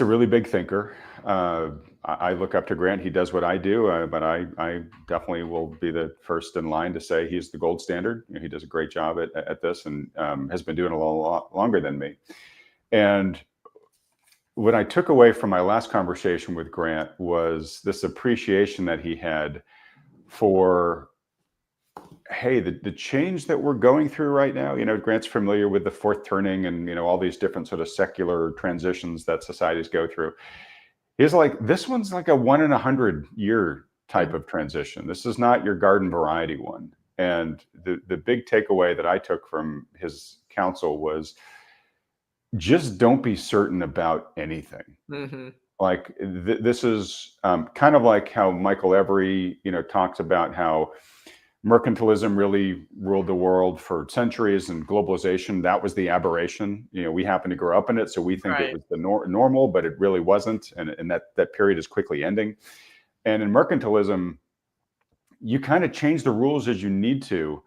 a really big thinker. I look up to Grant. He does what I do, but I definitely will be the first in line to say he's the gold standard. He does a great job at this, and has been doing it a lot longer than me. And what I took away from my last conversation with Grant was this appreciation that he had for, hey, the change that we're going through right now. Grant's familiar with the fourth turning and all these different sort of secular transitions that societies go through. He's like, this one's like a 1 in 100 year type of transition. This is not your garden variety one. And the big takeaway that I took from his counsel was, just don't be certain about anything. Mm-hmm. Like this is kind of like how Michael Every, talks about how mercantilism really ruled the world for centuries, and globalization, that was the aberration. We happen to grow up in it, so we think it was the normal, but it really wasn't, and that period is quickly ending. And in mercantilism, you kind of change the rules as you need to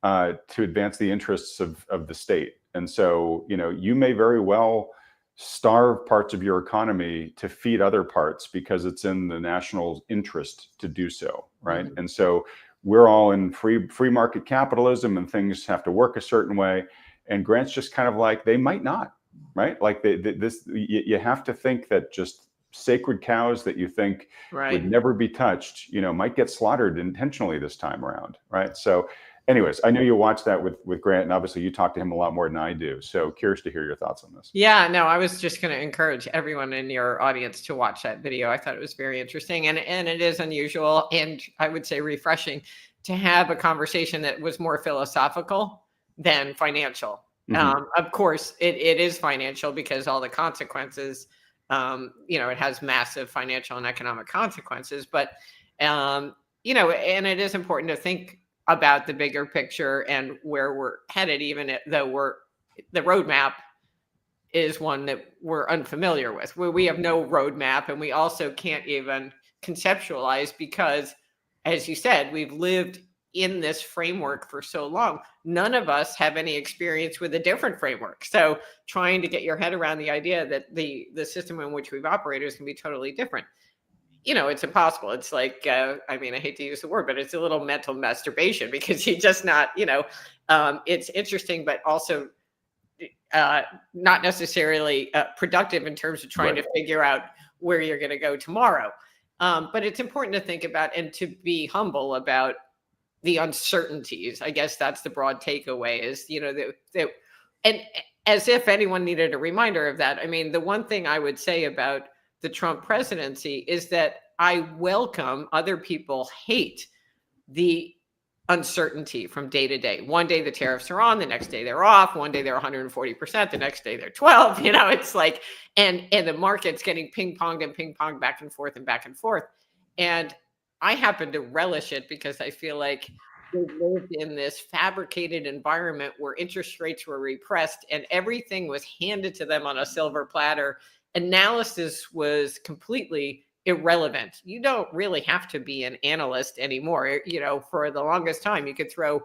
advance the interests of the state. And so, you may very well starve parts of your economy to feed other parts because it's in the national interest to do so, right? Mm-hmm. And so we're all in free market capitalism, and things have to work a certain way. And Grant's just kind of like, they might not, right? Like you have to think that just sacred cows that you think would never be touched, might get slaughtered intentionally this time around, right? So anyways, I know you watched that with Grant, and obviously you talk to him a lot more than I do. So curious to hear your thoughts on this. Yeah, no, I was just going to encourage everyone in your audience to watch that video. I thought it was very interesting, and it is unusual, and I would say refreshing to have a conversation that was more philosophical than financial. Mm-hmm. Of course, it is financial because all the consequences, it has massive financial and economic consequences, but, and it is important to think about the bigger picture and where we're headed, even though the roadmap is one that we're unfamiliar with. We have no roadmap, and we also can't even conceptualize because, as you said, we've lived in this framework for so long. None of us have any experience with a different framework. So trying to get your head around the idea that the system in which we've operated is going to be totally different, it's impossible. It's like, I hate to use the word, but it's a little mental masturbation because you just not, it's interesting, but also not necessarily productive in terms of trying to figure out where you're going to go tomorrow. But it's important to think about and to be humble about the uncertainties. I guess that's the broad takeaway is, and as if anyone needed a reminder of that. The one thing I would say about the Trump presidency is that I welcome other people hate the uncertainty from day to day. One day the tariffs are on, the next day they're off. One day they're 140%, the next day they're 12. It's like, and the market's getting ping-ponged back and forth and back and forth. And I happen to relish it because I feel like we lived in this fabricated environment where interest rates were repressed and everything was handed to them on a silver platter. Analysis was completely irrelevant. You don't really have to be an analyst anymore. For the longest time, you could throw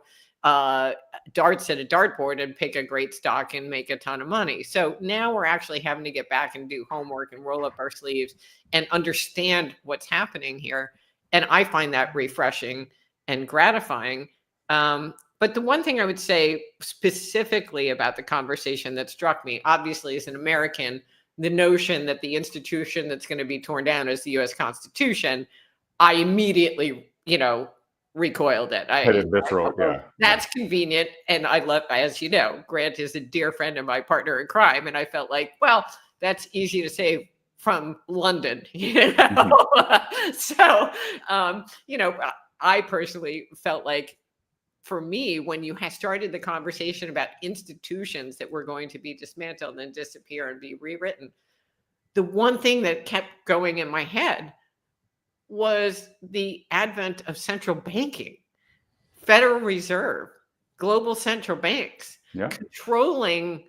darts at a dartboard and pick a great stock and make a ton of money. So now we're actually having to get back and do homework and roll up our sleeves and understand what's happening here. And I find that refreshing and gratifying. But the one thing I would say specifically about the conversation that struck me, obviously, as an American, the notion that the institution that's going to be torn down is the U.S. Constitution, I immediately, recoiled it. Visceral, yeah. That's convenient. And I love, as you know, Grant is a dear friend and my partner in crime. And I felt like, well, that's easy to say from London, So, I personally felt like, for me, when you started the conversation about institutions that were going to be dismantled and disappear and be rewritten, the one thing that kept going in my head was the advent of central banking, Federal Reserve, global central banks, controlling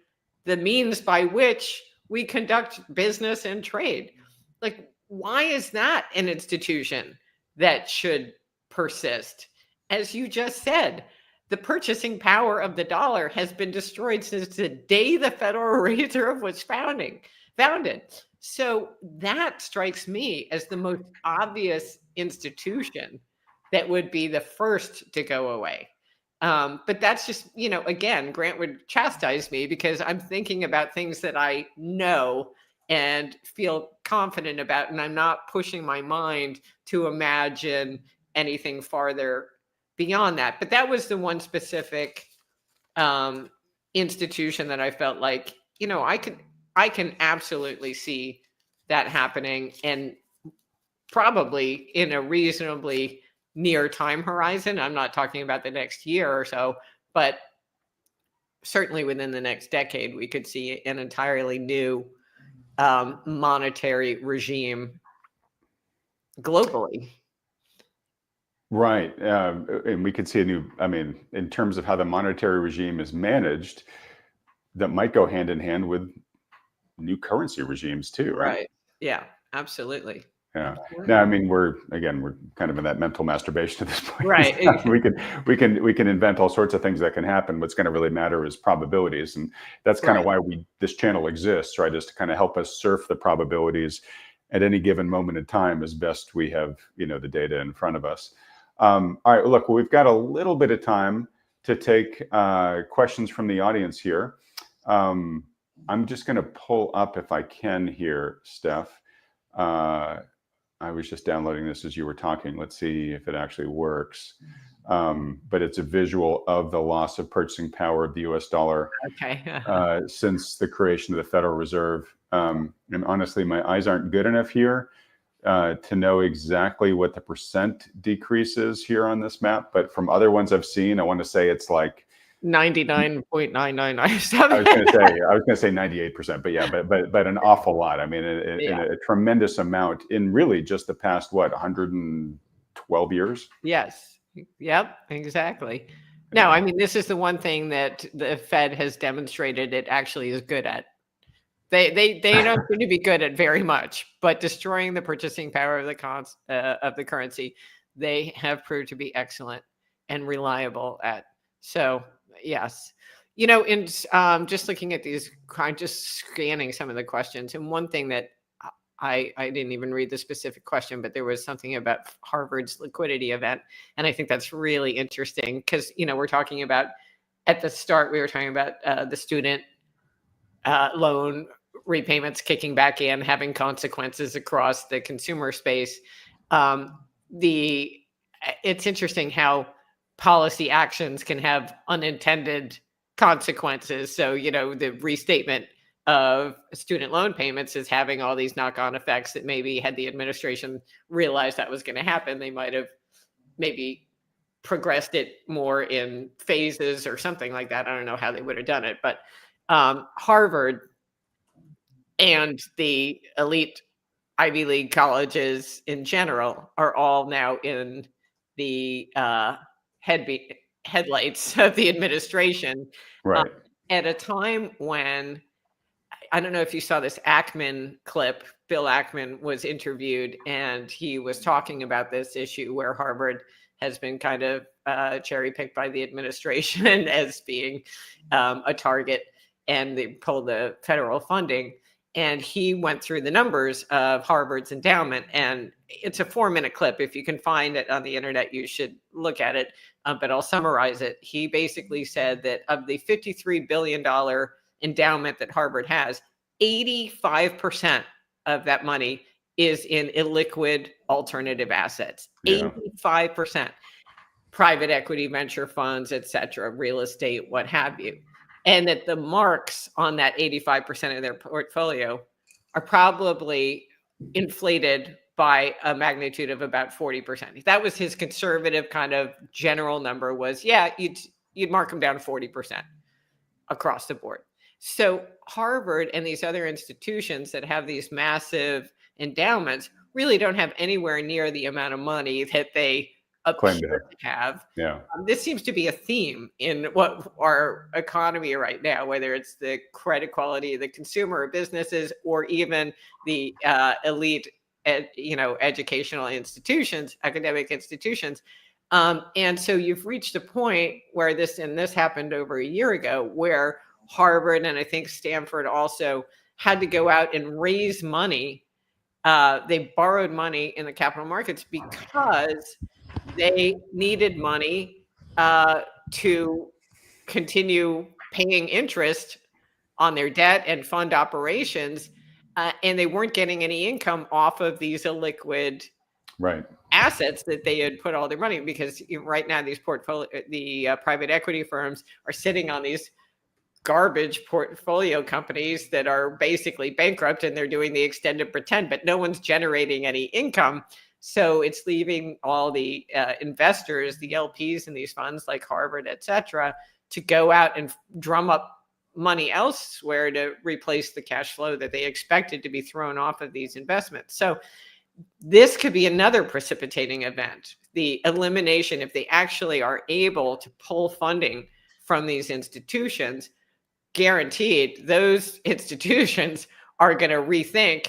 the means by which we conduct business and trade. Like, why is that an institution that should persist? As you just said, the purchasing power of the dollar has been destroyed since the day the Federal Reserve was founded. So that strikes me as the most obvious institution that would be the first to go away. But that's just, again, Grant would chastise me because I'm thinking about things that I know and feel confident about, and I'm not pushing my mind to imagine anything farther beyond that. But that was the one specific institution that I felt like, I can absolutely see that happening, and probably in a reasonably near time horizon. I'm not talking about the next year or so, but certainly within the next decade, we could see an entirely new monetary regime globally. Right. And we could see in terms of how the monetary regime is managed, that might go hand in hand with new currency regimes too, right? Yeah, absolutely. Yeah. Now, we're kind of in that mental masturbation at this point. Right. we can invent all sorts of things that can happen. What's going to really matter is probabilities, and that's kind of why this channel exists, right? Is to kind of help us surf the probabilities at any given moment in time as best we have, the data in front of us. All right. Look, we've got a little bit of time to take questions from the audience here. I'm just going to pull up, if I can here, Steph. I was just downloading this as you were talking. Let's see if it actually works. But it's a visual of the loss of purchasing power of the US dollar since the creation of the Federal Reserve. And honestly, my eyes aren't good enough here to know exactly what the percent decrease is here on this map. But from other ones I've seen, I want to say it's like 99.9997. I was going to say 98%, but yeah, but an awful lot. In a tremendous amount in really just the past 112 years. Yes. Yep. Exactly. No, this is the one thing that the Fed has demonstrated it actually is good at. They don't seem to be good at very much, but destroying the purchasing power of the currency, they have proved to be excellent and reliable at. So yes, in just looking at these, just scanning some of the questions, and one thing that I didn't even read the specific question, but there was something about Harvard's liquidity event, and I think that's really interesting because we're talking about, at the start we were talking about the student loan repayments kicking back in, having consequences across the consumer space. It's interesting how policy actions can have unintended consequences. So, the restatement of student loan payments is having all these knock-on effects that maybe had the administration realized that was going to happen, they might have maybe progressed it more in phases or something like that. I don't know how they would have done it, but Harvard and the elite Ivy League colleges in general are all now in the headlights of the administration, right? At a time when, I don't know if you saw this Ackman clip. Bill Ackman was interviewed, and he was talking about this issue where Harvard has been kind of cherry picked by the administration as being a target, and they pulled the federal funding. And he went through the numbers of Harvard's endowment, and it's a 4-minute clip. If you can find it on the internet, you should look at it. But I'll summarize it. He basically said that of the $53 billion endowment that Harvard has, 85% of that money is in illiquid alternative assets. Yeah. 85%. Private equity, venture funds, et cetera, real estate, what have you. And that the marks on that 85% of their portfolio are probably inflated by a magnitude of about 40%. That was his conservative kind of general number, was, yeah, you'd mark them down 40% across the board. So Harvard and these other institutions that have these massive endowments really don't have anywhere near the amount of money that they Claim appear to have. Yeah. This seems to be a theme in what our economy right now, whether it's the credit quality of the consumer or businesses, or even the elite, educational institutions, academic institutions. And so you've reached a point where this happened over a year ago, where Harvard and I think Stanford also had to go out and raise money. They borrowed money in the capital markets because they needed money to continue paying interest on their debt and fund operations. And they weren't getting any income off of these illiquid assets that they had put all their money, because right now the private equity firms are sitting on these garbage portfolio companies that are basically bankrupt, and they're doing the extended pretend, but no one's generating any income. So it's leaving all the investors, the LPs in these funds like Harvard, et cetera, to go out and drum up money elsewhere to replace the cash flow that they expected to be thrown off of these investments. So this could be another precipitating event. The elimination, if they actually are able to pull funding from these institutions, guaranteed those institutions are going to rethink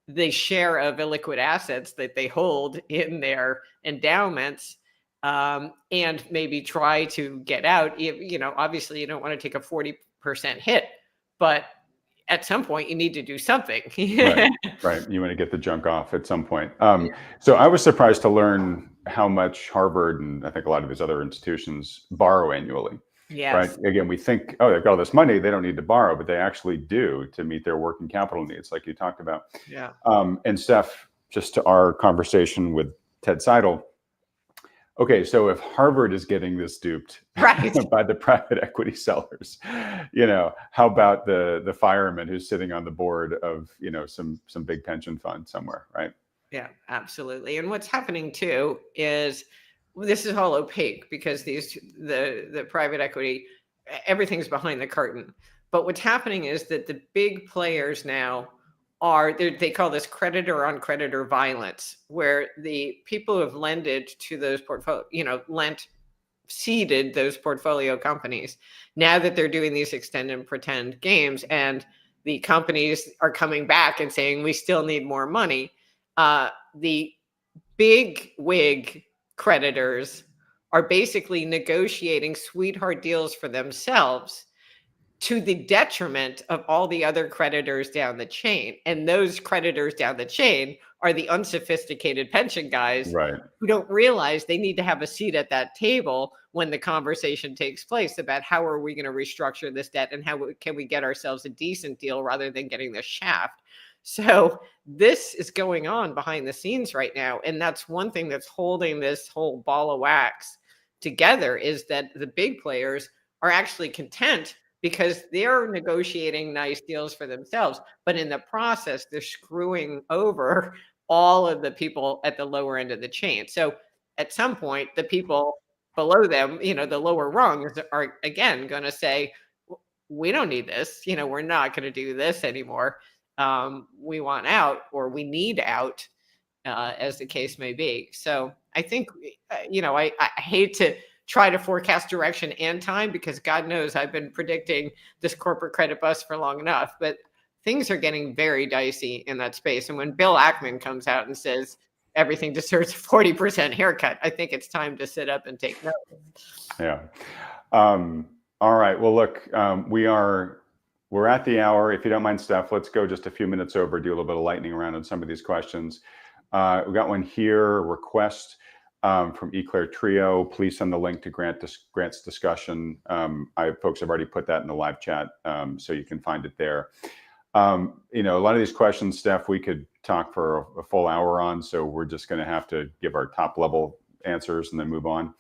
the share of illiquid assets that they hold in their endowments, and maybe try to get out. Obviously you don't want to take a 40% hit, but at some point you need to do something. Right. You want to get the junk off at some point. So I was surprised to learn how much Harvard and I think a lot of these other institutions borrow annually. Yes. Right. Again, we think, oh, they've got all this money, they don't need to borrow, but they actually do to meet their working capital needs, like you talked about. Yeah. And Steph, just to our conversation with Ted Seidel. Okay, so if Harvard is getting this duped by the private equity sellers, how about the fireman who's sitting on the board of, some big pension fund somewhere, right? Yeah, absolutely. And what's happening too is, this is all opaque because the private equity, everything's behind the curtain. But what's happening is that the big players now they call this creditor on creditor violence, where the people who have lended to those seeded those portfolio companies, now that they're doing these extend and pretend games, and the companies are coming back and saying, we still need more money. The big wig creditors are basically negotiating sweetheart deals for themselves to the detriment of all the other creditors down the chain. And those creditors down the chain are the unsophisticated pension guys, who don't realize they need to have a seat at that table when the conversation takes place about how are we going to restructure this debt and how can we get ourselves a decent deal rather than getting the shaft. So this is going on behind the scenes right now. And that's one thing that's holding this whole ball of wax together, is that the big players are actually content because they're negotiating nice deals for themselves. But in the process, they're screwing over all of the people at the lower end of the chain. So at some point, the people below them, the lower rungs, are again going to say, we don't need this. We're not going to do this anymore. We want out, or we need out, as the case may be. So I think, I hate to try to forecast direction and time, because God knows I've been predicting this corporate credit bust for long enough, but things are getting very dicey in that space. And when Bill Ackman comes out and says, everything deserves a 40% haircut. I think it's time to sit up and take notes. Yeah. All right. Well, look, we're at the hour. If you don't mind, Steph, let's go just a few minutes over, do a little bit of lightning round on some of these questions. We got one here, request from Eclair Trio. Please send the link to Grant's discussion. Folks have already put that in the live chat, so you can find it there. A lot of these questions, Steph, we could talk for a full hour on, so we're just going to have to give our top level answers and then move on.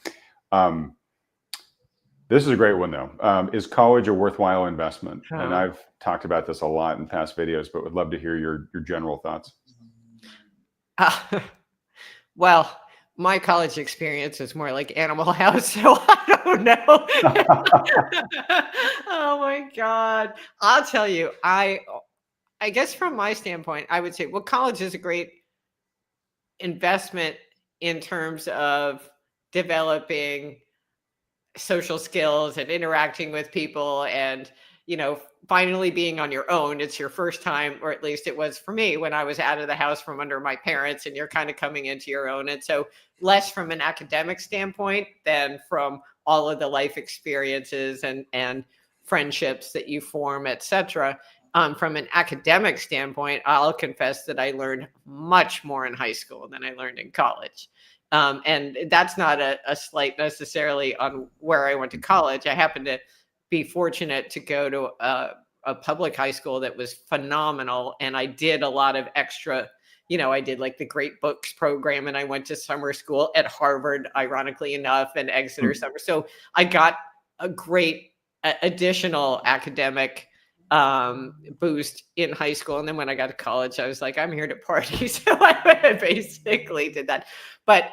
This is a great one, though. Is college a worthwhile investment? And I've talked about this a lot in past videos, but would love to hear your general thoughts. Well, my college experience is more like Animal House, so I don't know. Oh my God. I'll tell you, I guess from my standpoint, I would say, well, college is a great investment in terms of developing social skills and interacting with people and, finally being on your own. It's your first time, or at least it was for me when I was out of the house from under my parents, and you're kind of coming into your own. And so less from an academic standpoint than from all of the life experiences and friendships that you form, etc. From an academic standpoint, I'll confess that I learned much more in high school than I learned in college. And that's not a slight necessarily on where I went to college. I happened to be fortunate to go to a public high school that was phenomenal. And I did a lot of extra, I did like the Great Books program, and I went to summer school at Harvard, ironically enough, and Exeter summer. So I got a great additional academic boost in high school. And then when I got to college, I was like, I'm here to party. So I basically did that. But,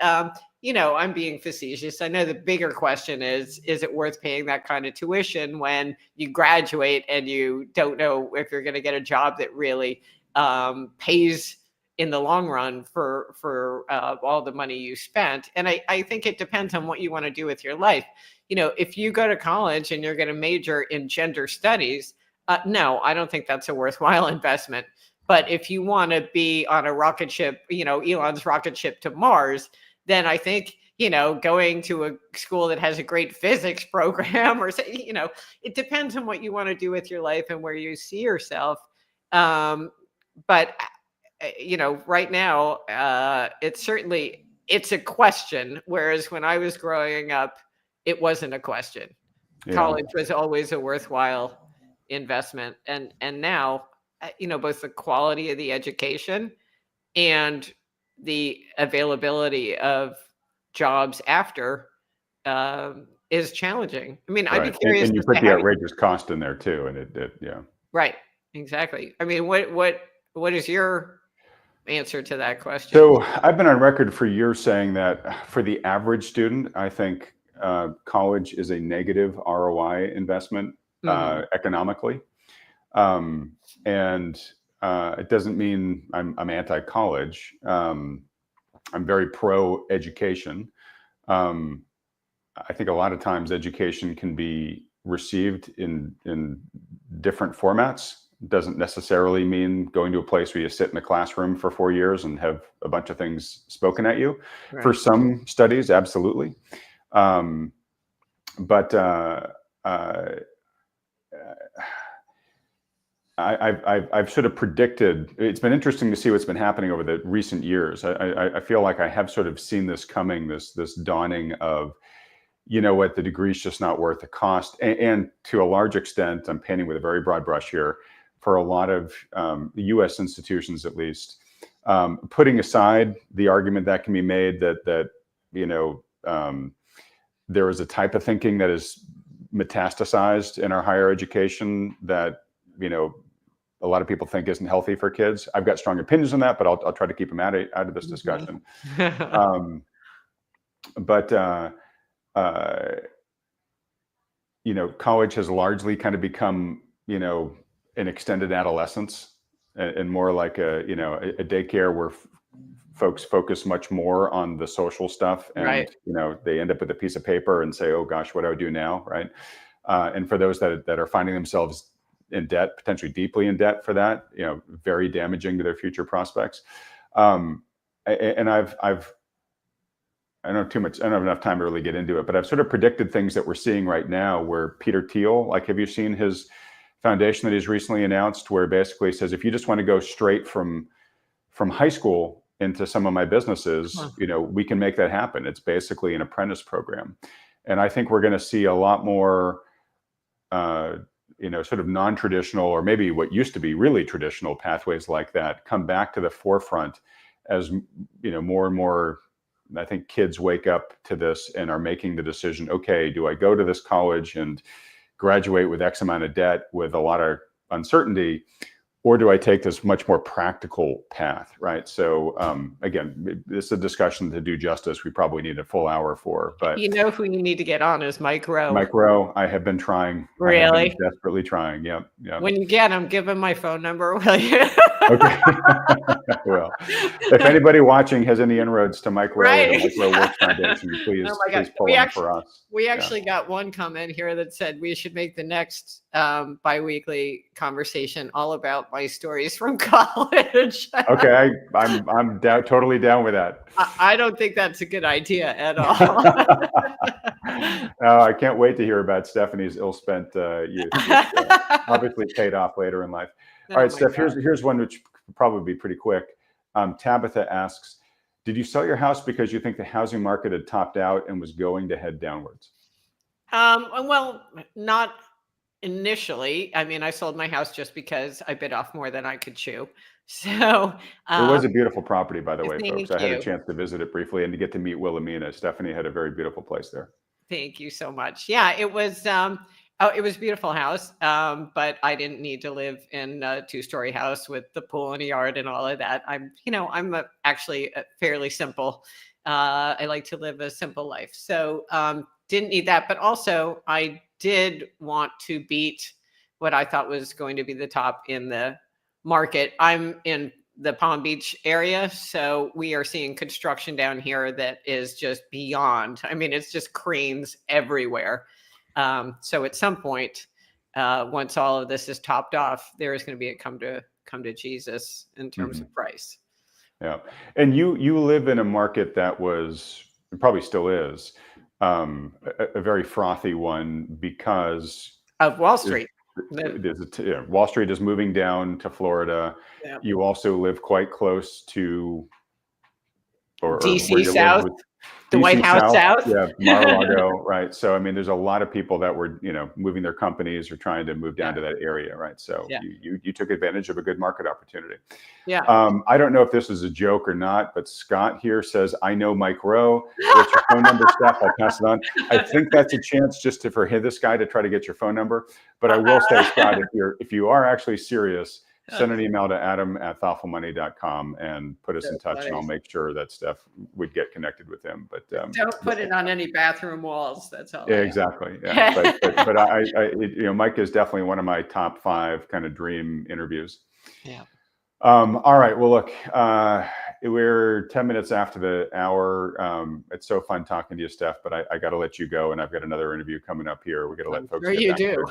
I'm being facetious. I know the bigger question is it worth paying that kind of tuition when you graduate and you don't know if you're going to get a job that really pays in the long run for all the money you spent? And I think it depends on what you want to do with your life. If you go to college and you're going to major in gender studies, no, I don't think that's a worthwhile investment. But if you want to be on a rocket ship, Elon's rocket ship to Mars, then I think, going to a school that has a great physics program or, it depends on what you want to do with your life and where you see yourself. But, right now, it's a question. Whereas when I was growing up, it wasn't a question. Yeah. College was always a worthwhile investment. And now, both the quality of the education and the availability of jobs after is challenging. I mean, right. I'd be curious. And you put the outrageous cost in there too. And yeah. Right. Exactly. I mean, what is your answer to that question? So I've been on record for years saying that for the average student, I think college is a negative ROI investment economically. And it doesn't mean I'm anti-college. I'm very pro-education. I think a lot of times education can be received in different formats. It doesn't necessarily mean going to a place where you sit in the classroom for 4 years and have a bunch of things spoken at you. Right. For some studies, absolutely. But I've sort of predicted. It's been interesting to see what's been happening over the recent years. I feel like I have sort of seen this coming, this dawning of, what, the degree's just not worth the cost. And to a large extent, I'm painting with a very broad brush here, for a lot of U.S. institutions at least, putting aside the argument that can be made that there is a type of thinking that is metastasized in our higher education that a lot of people think isn't healthy for kids. I've got strong opinions on that, but I'll try to keep them out of this discussion. College has largely kind of become, an extended adolescence and more like a daycare where folks focus much more on the social stuff, and right. They end up with a piece of paper and say, "Oh gosh, what do I do now?" Right? And for those that are finding themselves in debt, potentially deeply in debt for that, very damaging to their future prospects. and I don't have too much, I don't have enough time to really get into it, but I've sort of predicted things that we're seeing right now where Peter Thiel, like, have you seen his foundation that he's recently announced, where basically says, if you just want to go straight from high school into some of my businesses, we can make that happen. It's basically an apprentice program. And I think we're going to see a lot more, sort of non-traditional, or maybe what used to be really traditional pathways like that come back to the forefront as, more and more, I think kids wake up to this and are making the decision, okay, do I go to this college and graduate with X amount of debt with a lot of uncertainty, or do I take this much more practical path, right? So again, this is a discussion to do justice. We probably need a full hour for, but You know who you need to get on is Mike Rowe. Mike Rowe, I have been trying. Really? I have been desperately trying. Yep. When you get him, give him my phone number, will you? Okay. Well, if anybody watching has any inroads to Mike Rowe, Right. the Mike Rowe Works Foundation, please, Oh my God. please pull them for us. We actually got one comment here that said we should make the next biweekly conversation all about my stories from college. Okay, I'm totally down with that. I don't think that's a good idea at all. I can't wait to hear about Stephanie's ill-spent youth. Obviously paid off later in life. All right, Steph, here's one which will probably be pretty quick. Tabitha asks, did you sell your house because you think the housing market had topped out and was going to head downwards? Well, not initially. I mean, I sold my house just because I bit off more than I could chew. So it was a beautiful property, by the way, thank folks. I had a you. chance to visit it briefly and to get to meet Wilhelmina. Stephanie had a very beautiful place there. Thank you so much. Yeah, it was it was a beautiful house, but I didn't need to live in a 2-story house with the pool and a yard and all of that. I'm actually fairly simple. I like to live a simple life. So didn't need that. But also I did want to beat what I thought was going to be the top in the market. I'm in the Palm Beach area, so we are seeing construction down here that is just beyond. I mean, it's just cranes everywhere. So at some point, once all of this is topped off, there is going to be a come to Jesus in terms of price. Yeah, and you live in a market that was, probably still is, a very frothy one because of Wall Street. Wall Street is moving down to Florida. Yeah. You also live quite close to DC South, the DC White House South. Yeah, Mar-a-Lago, right? So I mean, there's a lot of people that were moving their companies or trying to move down to that area, right? So you took advantage of a good market opportunity. Yeah. I don't know if this is a joke or not, but Scott here says, I know Mike Rowe. What's your phone number, Steph? I'll pass it on. I think that's a chance just for this guy to try to get your phone number. But I will say, Scott, if you are actually serious, send an email to adam@thoughtfulmoney.com and put us in touch, and I'll make sure that Steph would get connected with him. But don't put it on any bathroom walls. That's all. Yeah, exactly. Yeah, but I Mike is definitely one of my top 5 kind of dream interviews. Yeah. All right. Well, look, we're 10 minutes after the hour. It's so fun talking to you, Steph, but I got to let you go, and I've got another interview coming up here. We got to let folks. Sure, you do.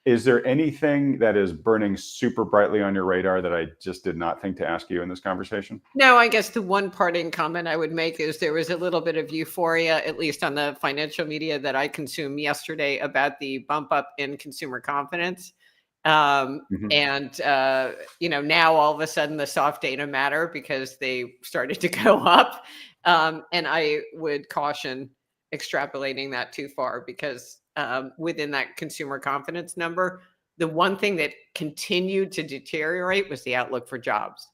Is there anything that is burning super brightly on your radar that I just did not think to ask you in this conversation? No, I guess the one parting comment I would make is there was a little bit of euphoria, at least on the financial media that I consumed yesterday, about the bump up in consumer confidence. And, now all of a sudden the soft data matter because they started to go up. And I would caution extrapolating that too far because within that consumer confidence number, the one thing that continued to deteriorate was the outlook for jobs.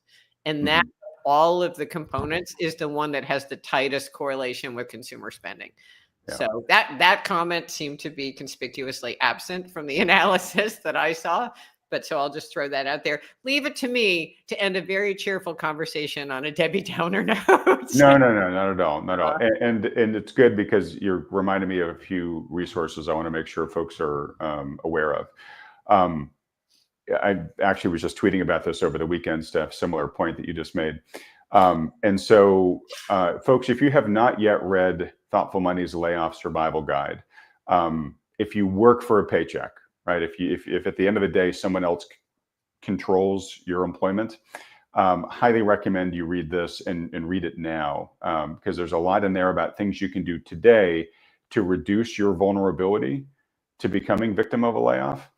And that all of the components is the one that has the tightest correlation with consumer spending. Yeah. So that comment seemed to be conspicuously absent from the analysis that I saw. But so I'll just throw that out there. Leave it to me to end a very cheerful conversation on a Debbie Downer note. No, not at all. Not at all. And it's good because you're reminding me of a few resources I want to make sure folks are aware of. I actually was just tweeting about this over the weekend, Steph, similar point that you just made. And so, folks, if you have not yet read Thoughtful Money's Layoff Survival Guide, if you work for a paycheck, right? If at the end of the day, someone else controls your employment, Highly recommend you read this and read it now, because there's a lot in there about things you can do today to reduce your vulnerability to becoming victim of a layoff.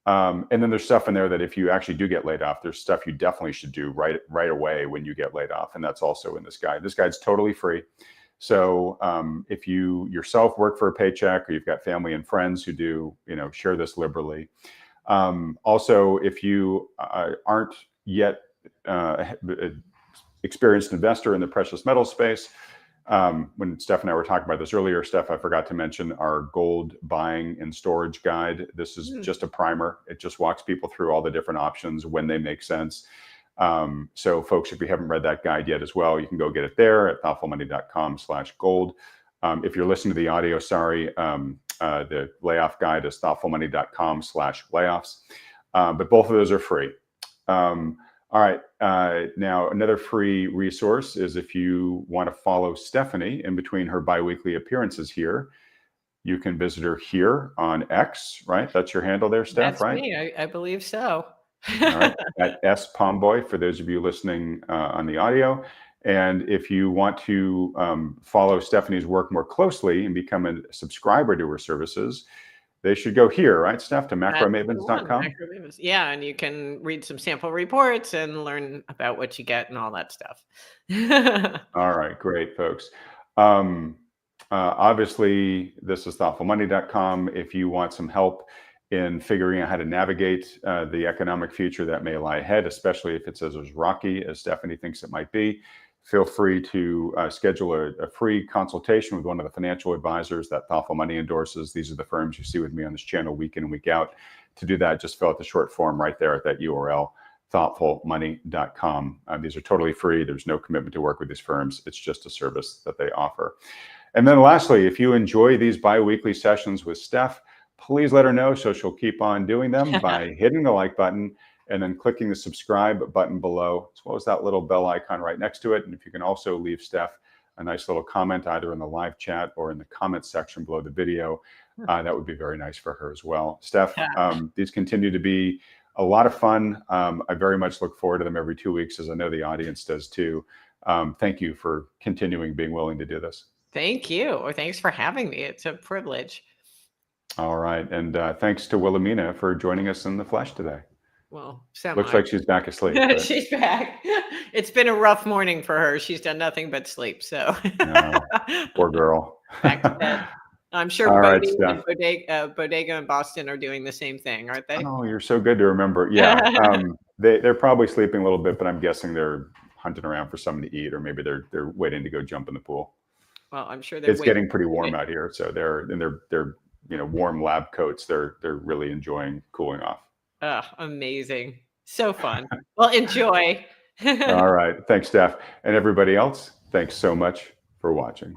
And then there's stuff in there that if you actually do get laid off, there's stuff you definitely should do right away when you get laid off. And that's also in this guide. This guide's totally free. So if you yourself work for a paycheck, or you've got family and friends who do, share this liberally. Also, if you aren't yet experienced investor in the precious metal space, when Steph and I were talking about this earlier, Steph, I forgot to mention our gold buying and storage guide. This is just a primer. It just walks people through all the different options when they make sense. So folks, if you haven't read that guide yet as well, you can go get it there at thoughtfulmoney.com/gold. If you're listening to the audio, sorry, the layoff guide is thoughtfulmoney.com/layoffs. But both of those are free. All right. Now, another free resource is if you want to follow Stephanie in between her biweekly appearances here, you can visit her here on X, right? That's your handle there, Steph, That's right? me. I believe so. All right. At S Pomboy, for those of you listening on the audio. And if you want to follow Stephanie's work more closely and become a subscriber to her services, they should go here, right, Steph, to macromavens.com? Yeah, and you can read some sample reports and learn about what you get and all that stuff. All right, great, folks. Obviously, this is thoughtfulmoney.com. If you want some help in figuring out how to navigate the economic future that may lie ahead, especially if it's as rocky as Stephanie thinks it might be, feel free to schedule a free consultation with one of the financial advisors that Thoughtful Money endorses. These are the firms you see with me on this channel week in and week out. To do that, just fill out the short form right there at that URL, thoughtfulmoney.com. These are totally free. There's no commitment to work with these firms. It's just a service that they offer. And then lastly, if you enjoy these bi-weekly sessions with Steph, please let her know so she'll keep on doing them by hitting the like button and then clicking the subscribe button below, as well as that little bell icon right next to it. And if you can also leave Steph a nice little comment either in the live chat or in the comment section below the video, that would be very nice for her as well. Steph, these continue to be a lot of fun. I very much look forward to them every 2 weeks, as I know the audience does too. Thank you for continuing being willing to do this. Thank you. Or thanks for having me. It's a privilege. All right. And thanks to Wilhelmina for joining us in the flesh today. Well, looks like she's back asleep. But... she's back. It's been a rough morning for her. She's done nothing but sleep. So poor girl. Back to bed. I'm sure Bodega in Boston are doing the same thing, aren't they? Oh, you're so good to remember. Yeah. They're probably sleeping a little bit, but I'm guessing they're hunting around for something to eat, or maybe they're waiting to go jump in the pool. Well, I'm sure it's getting pretty warm out here, so they're in their warm lab coats. They're really enjoying cooling off. Oh, amazing. So fun. Well, enjoy. All right. Thanks, Steph. And everybody else, thanks so much for watching.